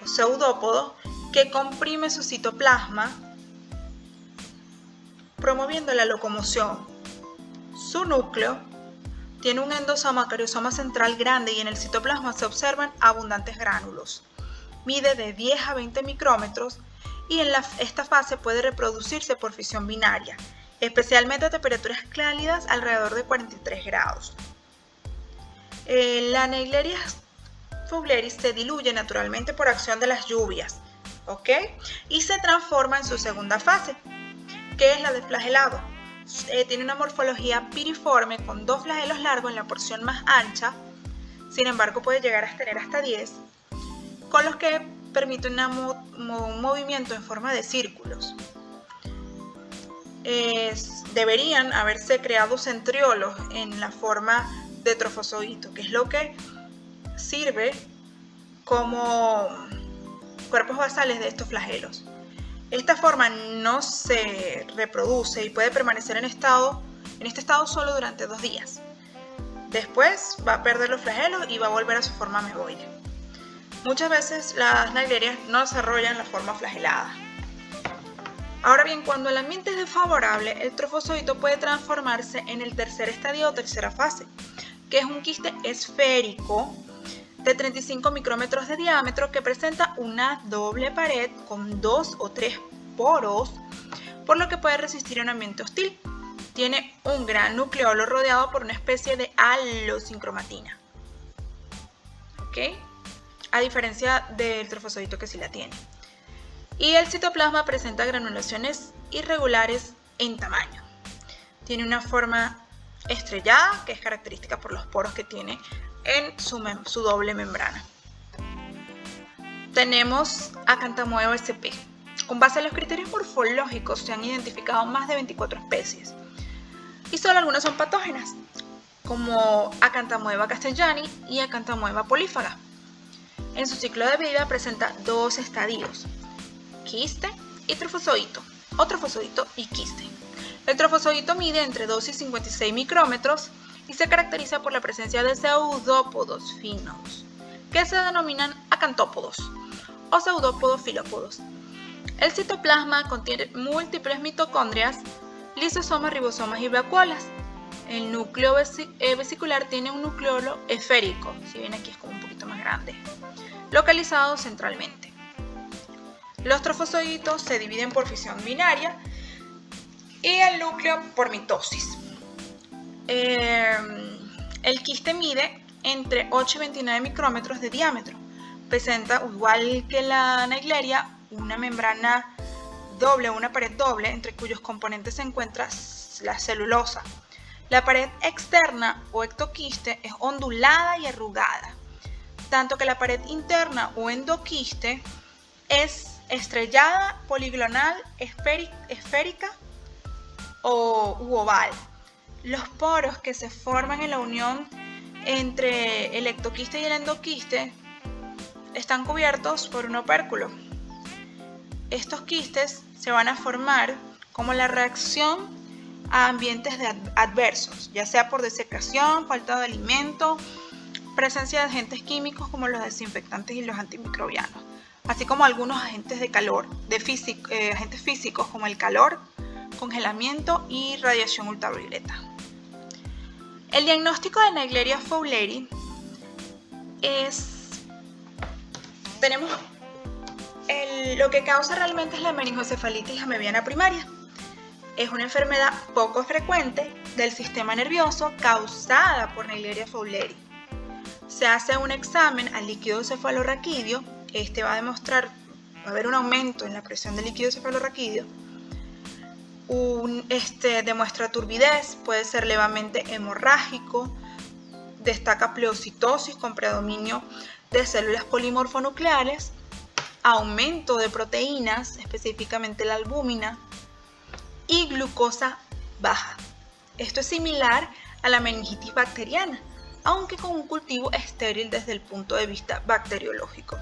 o pseudópodo que comprime su citoplasma, promoviendo la locomoción. Su núcleo tiene un endosoma cariosoma central grande y en el citoplasma se observan abundantes gránulos. Mide de 10 a 20 micrómetros y en esta fase puede reproducirse por fisión binaria, especialmente a temperaturas cálidas alrededor de 43 grados. La Naegleria fowleri se diluye naturalmente por acción de las lluvias, ¿ok? Y se transforma en su segunda fase, que es la del flagelado. Tiene una morfología piriforme con 2 flagelos largos en la porción más ancha, sin embargo puede llegar a tener hasta 10, con los que permite un movimiento en forma de círculos. Deberían haberse creado centriolos en la forma de trofozoito, que es lo que sirve como cuerpos basales de estos flagelos. Esta forma no se reproduce y puede permanecer en este estado solo durante 2 días. Después va a perder los flagelos y va a volver a su forma ameboide. Muchas veces las Naeglerias no desarrollan la forma flagelada. Ahora bien, cuando el ambiente es desfavorable, el trofozoito puede transformarse en el tercer estadio o tercera fase, que es un quiste esférico de 35 micrómetros de diámetro que presenta una doble pared con 2 o 3 poros, por lo que puede resistir a un ambiente hostil. Tiene un gran nucleolo rodeado por una especie de halo sin cromatina, ¿ok? A diferencia del trofozoito que sí la tiene. Y el citoplasma presenta granulaciones irregulares en tamaño. Tiene una forma estrellada, que es característica por los poros que tiene en su doble membrana. Tenemos Acanthamoeba sp. Con base en los criterios morfológicos se han identificado más de 24 especies. Y solo algunas son patógenas, como Acanthamoeba castellani y Acanthamoeba polífaga. En su ciclo de vida presenta 2 estadios: quiste y trofozoito, o trofozoito y quiste. El trofozoito mide entre 2 y 56 micrómetros y se caracteriza por la presencia de pseudópodos finos, que se denominan acantópodos o pseudópodos filópodos. El citoplasma contiene múltiples mitocondrias, lisosomas, ribosomas y vacuolas. El núcleo vesicular tiene un nucleolo esférico, si bien aquí es como un poquito más grande, localizado centralmente. Los trofozoitos se dividen por fisión binaria y el núcleo por mitosis. El quiste mide entre 8 y 29 micrómetros de diámetro. Presenta, igual que la naegleria, una membrana doble, una pared doble, entre cuyos componentes se encuentra la celulosa. La pared externa o ectoquiste es ondulada y arrugada, tanto que la pared interna o endoquiste es estrellada, poligonal, esférica u oval. Los poros que se forman en la unión entre el ectoquiste y el endoquiste están cubiertos por un opérculo. Estos quistes se van a formar como la reacción a ambientes adversos, ya sea por desecación, falta de alimento, presencia de agentes químicos como los desinfectantes y los antimicrobianos, así como algunos agentes de calor, agentes físicos como el calor, congelamiento y radiación ultravioleta. El diagnóstico de Naegleria fowleri tenemos lo que causa realmente es la meningocefalitis amebiana primaria. Es una enfermedad poco frecuente del sistema nervioso causada por Naegleria fowleri. Se hace un examen al líquido cefalorraquídeo. Este va a demostrar, va a haber un aumento en la presión del líquido cefalorraquídeo. Demuestra turbidez, puede ser levemente hemorrágico, destaca pleocitosis con predominio de células polimorfonucleares, aumento de proteínas, específicamente la albúmina, y glucosa baja. Esto es similar a la meningitis bacteriana, aunque con un cultivo estéril desde el punto de vista bacteriológico.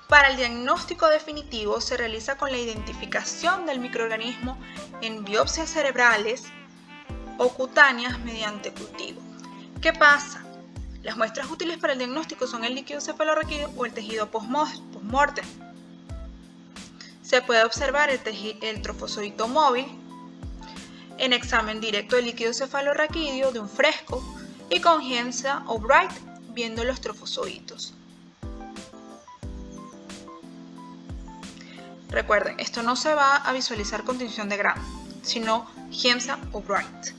Para el diagnóstico definitivo se realiza con la identificación del microorganismo en biopsias cerebrales o cutáneas mediante cultivo. ¿Qué pasa? Las muestras útiles para el diagnóstico son el líquido cefalorraquídeo o el tejido post-mortem. Se puede observar el trofozoito móvil en examen directo del líquido cefalorraquídeo de un fresco y con Giemsa o Bright viendo los trofozoitos. Recuerden, esto no se va a visualizar con tinción de Gram, sino Giemsa o Bright.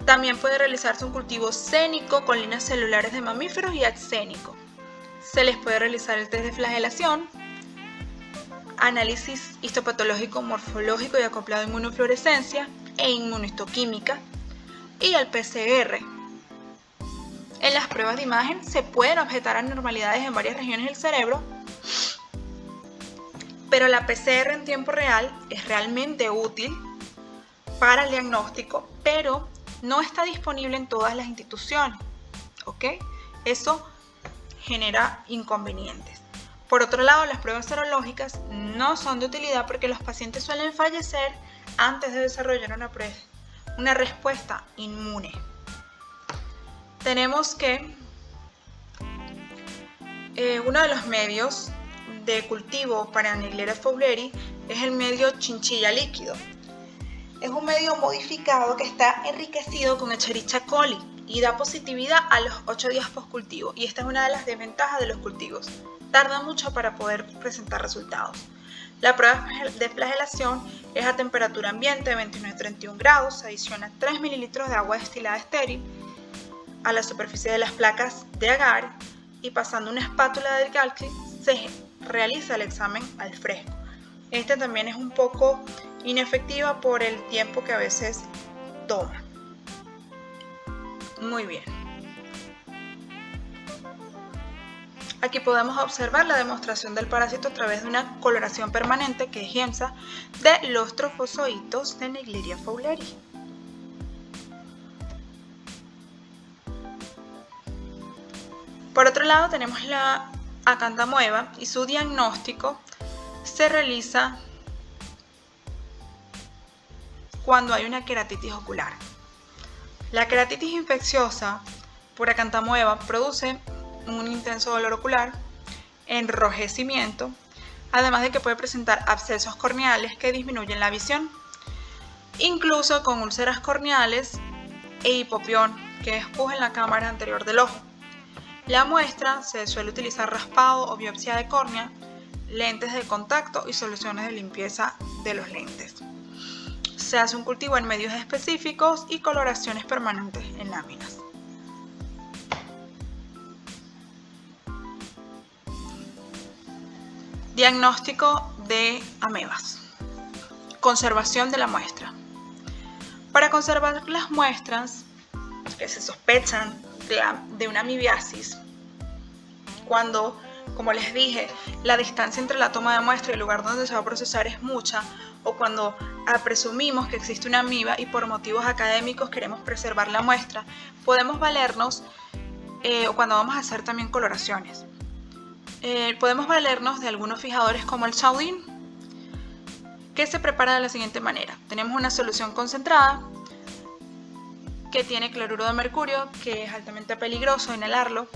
También puede realizarse un cultivo cénico con líneas celulares de mamíferos y axénico. Se les puede realizar el test de flagelación, análisis histopatológico, morfológico y acoplado de inmunofluorescencia e inmunohistoquímica y el PCR. En las pruebas de imagen se pueden objetar anormalidades en varias regiones del cerebro, pero la PCR en tiempo real es realmente útil para el diagnóstico, pero no está disponible en todas las instituciones, ¿ok? Eso genera inconvenientes. Por otro lado, las pruebas serológicas no son de utilidad porque los pacientes suelen fallecer antes de desarrollar una respuesta inmune. Tenemos que uno de los medios de cultivo para Naegleria fowleri es el medio chinchilla líquido. Es un medio modificado que está enriquecido con Escherichia coli y da positividad a los 8 días post-cultivo. Y esta es una de las desventajas de los cultivos. Tarda mucho para poder presentar resultados. La prueba de flagelación es a temperatura ambiente de 29-31 grados. Se adiciona 3 mililitros de agua destilada estéril a la superficie de las placas de agar y pasando una espátula de calcio se realiza el examen al fresco. Este también es un poco inefectiva por el tiempo que a veces toma. Muy bien. Aquí podemos observar la demostración del parásito a través de una coloración permanente, que es Giemsa, de los trofozoitos de Naegleria fowleri. Por otro lado tenemos la Acanthamoeba y su diagnóstico se realiza cuando hay una queratitis ocular. La queratitis infecciosa por Acanthamoeba produce un intenso dolor ocular, enrojecimiento, además de que puede presentar abscesos corneales que disminuyen la visión, incluso con úlceras corneales e hipopión que espujen la cámara anterior del ojo. La muestra se suele utilizar raspado o biopsia de córnea, lentes de contacto y soluciones de limpieza de los lentes. Se hace un cultivo en medios específicos y coloraciones permanentes en láminas. Diagnóstico de amebas. Conservación de la muestra. Para conservar las muestras que se sospechan de una amibiasis, cuando, como les dije, la distancia entre la toma de muestra y el lugar donde se va a procesar es mucha, o cuando presumimos que existe una amiba y por motivos académicos queremos preservar la muestra, podemos valernos, o cuando vamos a hacer también coloraciones, podemos valernos de algunos fijadores como el Chaudin, que se prepara de la siguiente manera. Tenemos una solución concentrada que tiene cloruro de mercurio, que es altamente peligroso inhalarlo,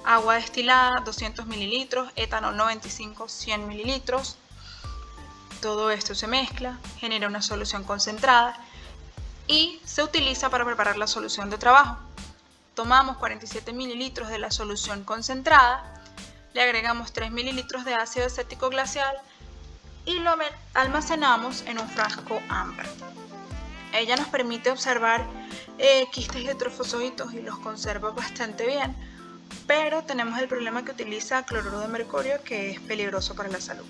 agua destilada 200 mililitros, etanol 95, 100 mililitros. Todo esto se mezcla, genera una solución concentrada y se utiliza para preparar la solución de trabajo. Tomamos 47 mililitros de la solución concentrada, le agregamos 3 mililitros de ácido acético glacial y lo almacenamos en un frasco ámbar. Ella nos permite observar quistes y trofosóitos y los conserva bastante bien, pero tenemos el problema que utiliza cloruro de mercurio, que es peligroso para la salud.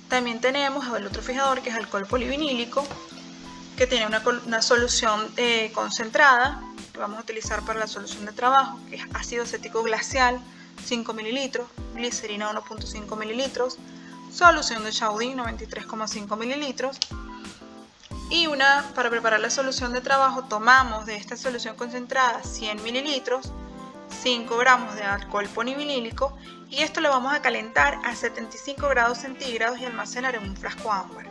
También tenemos el otro fijador, que es alcohol polivinílico, que tiene una solución concentrada que vamos a utilizar para la solución de trabajo, que es ácido acético glacial 5 mililitros, glicerina 1.5 mililitros, solución de Chaudin 93,5 mililitros. Y para preparar la solución de trabajo tomamos de esta solución concentrada 100 mililitros, 5 gramos de alcohol polivinílico y esto lo vamos a calentar a 75 grados centígrados y almacenar en un frasco ámbar.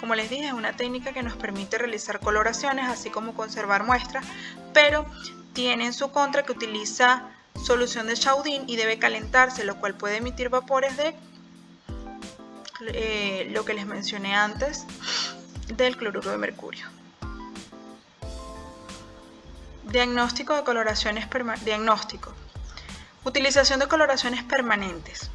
Como les dije, es una técnica que nos permite realizar coloraciones así como conservar muestras, pero tiene en su contra que utiliza solución de Chaudin y debe calentarse, lo cual puede emitir vapores de lo que les mencioné antes del cloruro de mercurio. Diagnóstico de coloraciones diagnóstico. Utilización de coloraciones permanentes.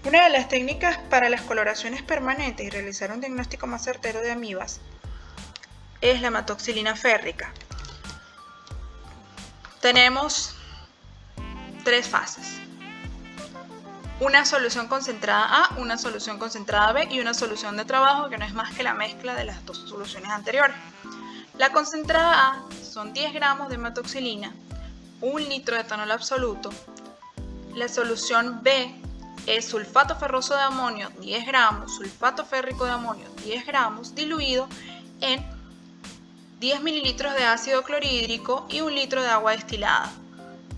Una de las técnicas para las coloraciones permanentes y realizar un diagnóstico más certero de amibas es la hematoxilina férrica. Tenemos 3 fases. Una solución concentrada A, una solución concentrada B y una solución de trabajo que no es más que la mezcla de las 2 soluciones anteriores. La concentrada A son 10 gramos de hematoxilina, 1 litro de etanol absoluto. La solución B es sulfato ferroso de amonio 10 gramos, sulfato férrico de amonio 10 gramos, diluido en 10 mililitros de ácido clorhídrico y 1 litro de agua destilada.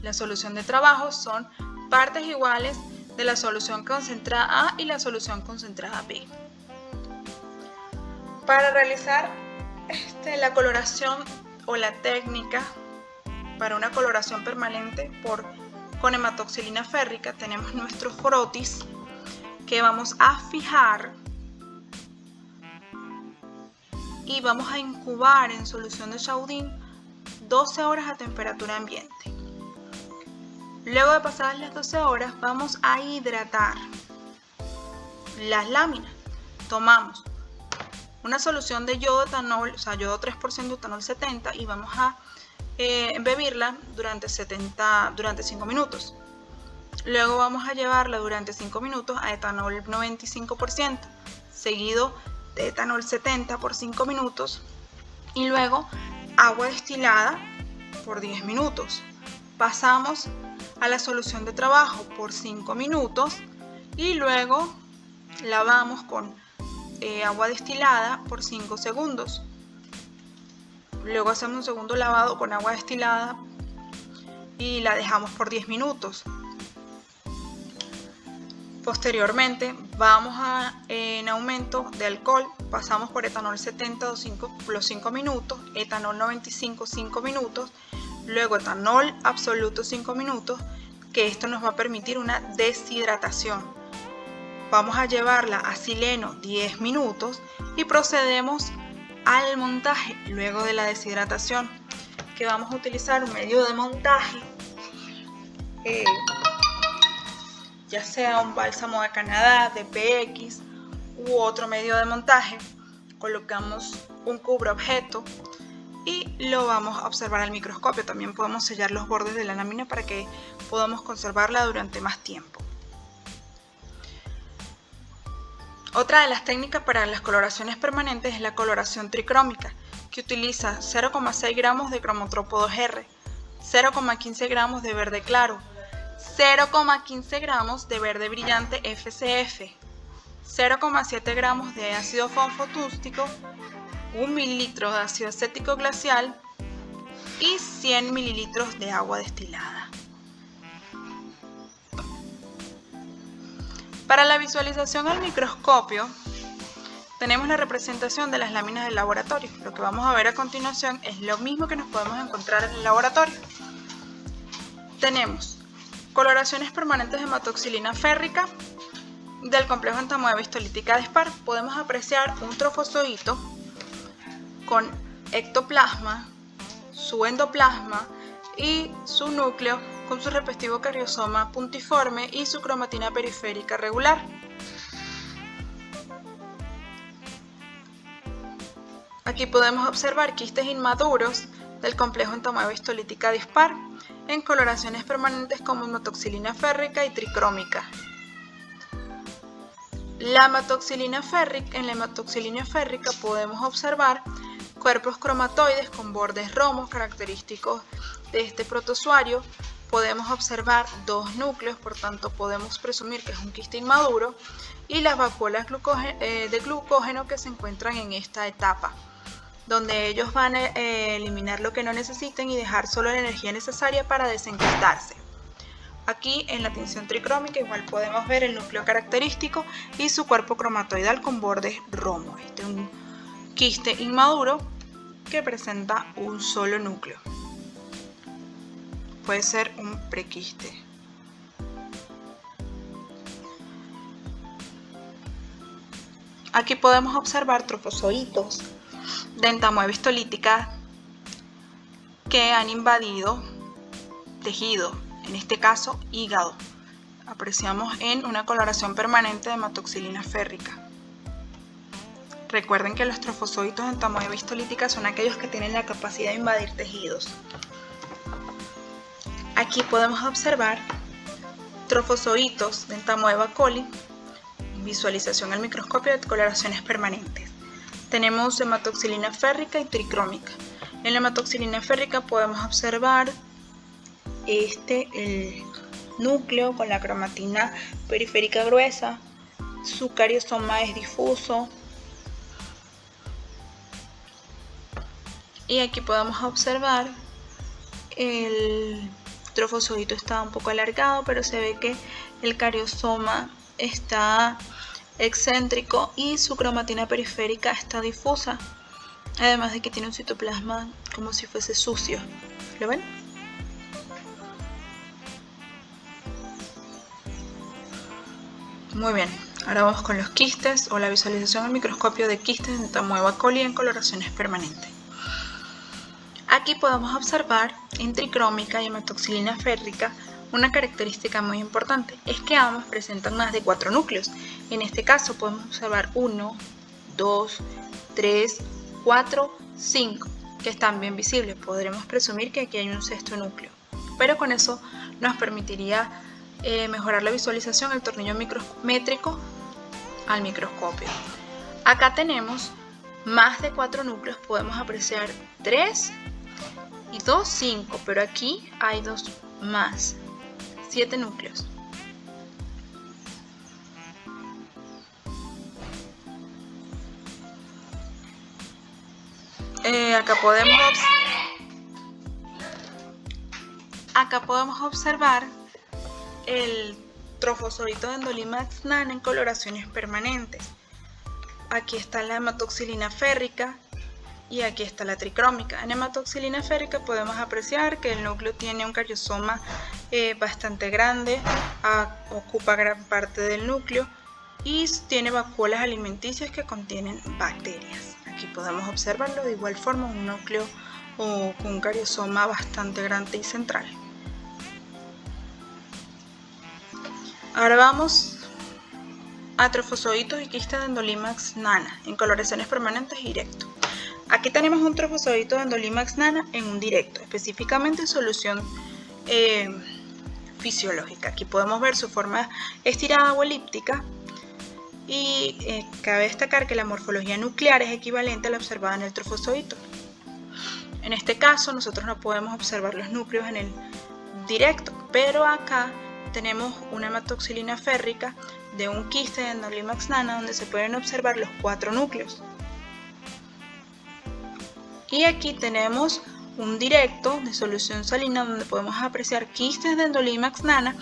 La solución de trabajo son partes iguales de la solución concentrada A y la solución concentrada B. Para realizar la coloración o la técnica para una coloración permanente con hematoxilina férrica, tenemos nuestro frotis que vamos a fijar y vamos a incubar en solución de Chaudin 12 horas a temperatura ambiente. Luego de pasadas las 12 horas vamos a hidratar las láminas. Tomamos una solución de yodo etanol, o sea, yodo 3%, etanol 70 y vamos a embebirla durante 5 minutos. Luego vamos a llevarla durante 5 minutos a etanol 95%, seguido de etanol 70 por 5 minutos y luego agua destilada por 10 minutos. Pasamos a la solución de trabajo por 5 minutos y luego lavamos con agua destilada por 5 segundos. Luego hacemos un segundo lavado con agua destilada y la dejamos por 10 minutos. Posteriormente vamos en aumento de alcohol, pasamos por etanol 70 los 5 minutos, etanol 95 5 minutos, luego etanol absoluto 5 minutos, que esto nos va a permitir una deshidratación. Vamos a llevarla a sileno 10 minutos y procedemos al montaje luego de la deshidratación, que vamos a utilizar un medio de montaje, ya sea un bálsamo de Canadá, de PX u otro medio de montaje, colocamos un cubreobjeto y lo vamos a observar al microscopio. También podemos sellar los bordes de la lámina para que podamos conservarla durante más tiempo. Otra de las técnicas para las coloraciones permanentes es la coloración tricrómica, que utiliza 0,6 gramos de cromotropo 2R, 0,15 gramos de verde claro, 0,15 gramos de verde brillante FCF, 0,7 gramos de ácido fosfotústico, 1 mililitro de ácido acético glacial y 100 mililitros de agua destilada. Para la visualización al microscopio tenemos la representación de las láminas del laboratorio. Lo que vamos a ver a continuación es lo mismo que nos podemos encontrar en el laboratorio. Tenemos coloraciones permanentes de hematoxilina férrica del complejo entamoeba histolítica de Spar. Podemos apreciar un trofozoito con ectoplasma, su endoplasma y su núcleo con su respectivo cariosoma puntiforme y su cromatina periférica regular. Aquí podemos observar quistes inmaduros del complejo entamoeba histolítica de Spar en coloraciones permanentes como hematoxilina férrica y tricrómica. En la hematoxilina férrica podemos observar cuerpos cromatoides con bordes romos característicos de este protozoario. Podemos observar dos núcleos, por tanto podemos presumir que es un quiste inmaduro, y las vacuolas de glucógeno que se encuentran en esta etapa, donde ellos van a eliminar lo que no necesiten y dejar solo la energía necesaria para desenquistarse. Aquí en la tinción tricrómica igual podemos ver el núcleo característico y su cuerpo cromatoidal con bordes romos. Este es un quiste inmaduro que presenta un solo núcleo. Puede ser un prequiste. Aquí podemos observar trofozoitos de entamoeba histolítica que han invadido tejido, en este caso hígado. Apreciamos en una coloración permanente de hematoxilina férrica. Recuerden que los trofozoitos de entamoeba histolítica son aquellos que tienen la capacidad de invadir tejidos. Aquí podemos observar trofozoitos de entamoeba coli, visualización al microscopio de coloraciones permanentes. Tenemos hematoxilina férrica y tricrómica. En la hematoxilina férrica podemos observar el núcleo con la cromatina periférica gruesa, su cariosoma es difuso, y aquí podemos observar el trofozoito está un poco alargado, pero se ve que el cariosoma está excéntrico y su cromatina periférica está difusa, además de que tiene un citoplasma como si fuese sucio. ¿Lo ven? Muy bien, ahora vamos con los quistes o la visualización al microscopio de quistes de entamoeba coli en coloraciones permanentes. Aquí podemos observar en tricrómica y hematoxilina férrica una característica muy importante, es que ambos presentan más de 4 núcleos. En este caso podemos observar 1, 2, 3, 4, 5, que están bien visibles. Podremos presumir que aquí hay un sexto núcleo, pero con eso nos permitiría mejorar la visualización del tornillo micrométrico al microscopio. Acá tenemos más de 4 núcleos, podemos apreciar 3 y 2, 5, pero aquí hay 2 más, 7 núcleos. Acá podemos observar el trofozoito de Endolimax nana en coloraciones permanentes. Aquí está la hematoxilina férrica y aquí está la tricrómica. En hematoxilina férrica podemos apreciar que el núcleo tiene un cariosoma bastante grande, ocupa gran parte del núcleo y tiene vacuolas alimenticias que contienen bacterias. Aquí podemos observarlo de igual forma, un núcleo con un cariosoma bastante grande y central. Ahora vamos a trofozoitos y quistes de Endolimax nana en coloraciones permanentes y directo. Aquí tenemos un trofozoito de Endolimax nana en un directo, específicamente en solución fisiológica. Aquí podemos ver su forma estirada o elíptica y cabe destacar que la morfología nuclear es equivalente a la observada en el trofozoito. En este caso nosotros no podemos observar los núcleos en el directo, pero acá tenemos una hematoxilina férrica de un quiste de Endolimax nana donde se pueden observar los 4 núcleos. Y aquí tenemos un directo de solución salina donde podemos apreciar quistes de Endolimax nana,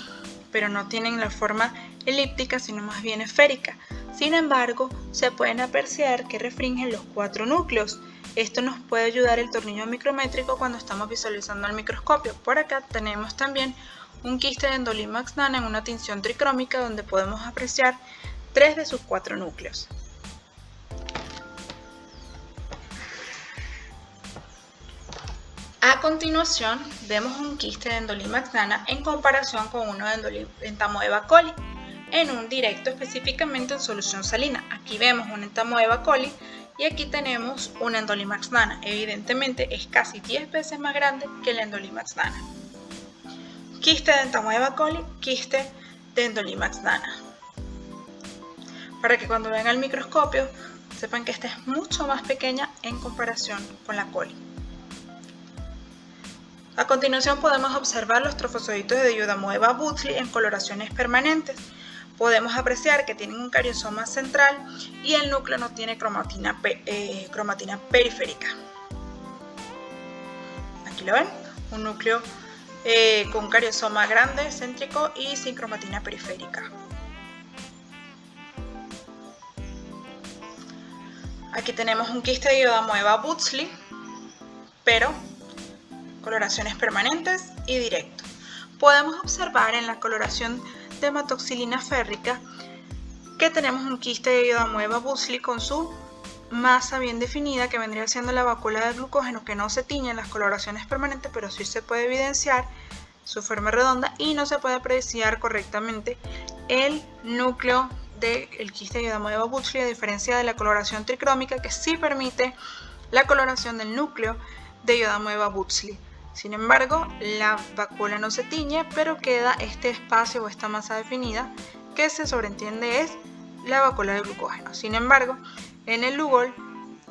pero no tienen la forma elíptica sino más bien esférica. Sin embargo, se pueden apreciar que restringen los 4 núcleos. Esto nos puede ayudar el tornillo micrométrico cuando estamos visualizando al microscopio. Por acá tenemos también un quiste de Endolimax nana en una tinción tricrómica donde podemos apreciar 3 de sus 4 núcleos. A continuación, vemos un quiste de Endolimax nana en comparación con uno de Entamoeba coli en un directo, específicamente en solución salina. Aquí vemos un Entamoeba coli y aquí tenemos un Endolimax nana. Evidentemente es casi 10 veces más grande que el Endolimax nana. Quiste de Entamoeba coli, quiste de Endolimax nana. Para que cuando vean al microscopio sepan que esta es mucho más pequeña en comparación con la coli. A continuación podemos observar los trofozoitos de Eudammoeba butzli en coloraciones permanentes. Podemos apreciar que tienen un cariosoma central y el núcleo no tiene cromatina periférica. Aquí lo ven, un núcleo con cariosoma grande, céntrico y sin cromatina periférica. Aquí tenemos un quiste de Eudammoeba butzli, pero coloraciones permanentes y directo. Podemos observar en la coloración de hematoxilina férrica que tenemos un quiste de Eudammoeba butzli con su masa bien definida, que vendría siendo la vacuola de glucógeno, que no se tiñe en las coloraciones permanentes, pero sí se puede evidenciar su forma redonda y no se puede apreciar correctamente el núcleo del quiste de Eudammoeba butzli, a diferencia de la coloración tricrómica, que sí permite la coloración del núcleo de Eudammoeba butzli. Sin embargo, la vacuola no se tiñe, pero queda este espacio o esta masa definida que se sobreentiende es la vacuola de glucógeno. Sin embargo, en el Lugol,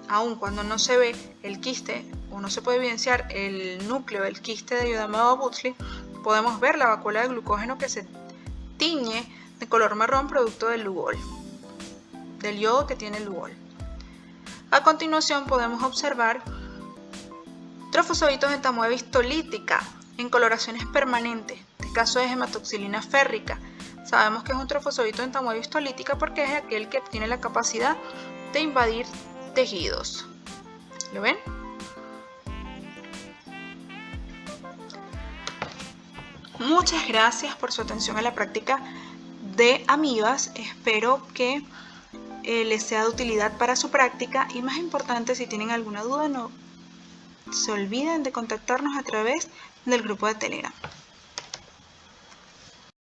aun cuando no se ve el quiste o no se puede evidenciar el núcleo del quiste de Eudammoeba butzli, podemos ver la vacuola de glucógeno que se tiñe de color marrón producto del Lugol, del yodo que tiene el Lugol. A continuación podemos observar trofozoitos de Entamoeba histolítica en coloraciones permanentes. En este caso es hematoxilina férrica. Sabemos que es un trofozoito de Entamoeba histolítica porque es aquel que tiene la capacidad de invadir tejidos. ¿Lo ven? Muchas gracias por su atención a la práctica de amibas. Espero que les sea de utilidad para su práctica y, más importante, si tienen alguna duda, no se olviden de contactarnos a través del grupo de Telegram.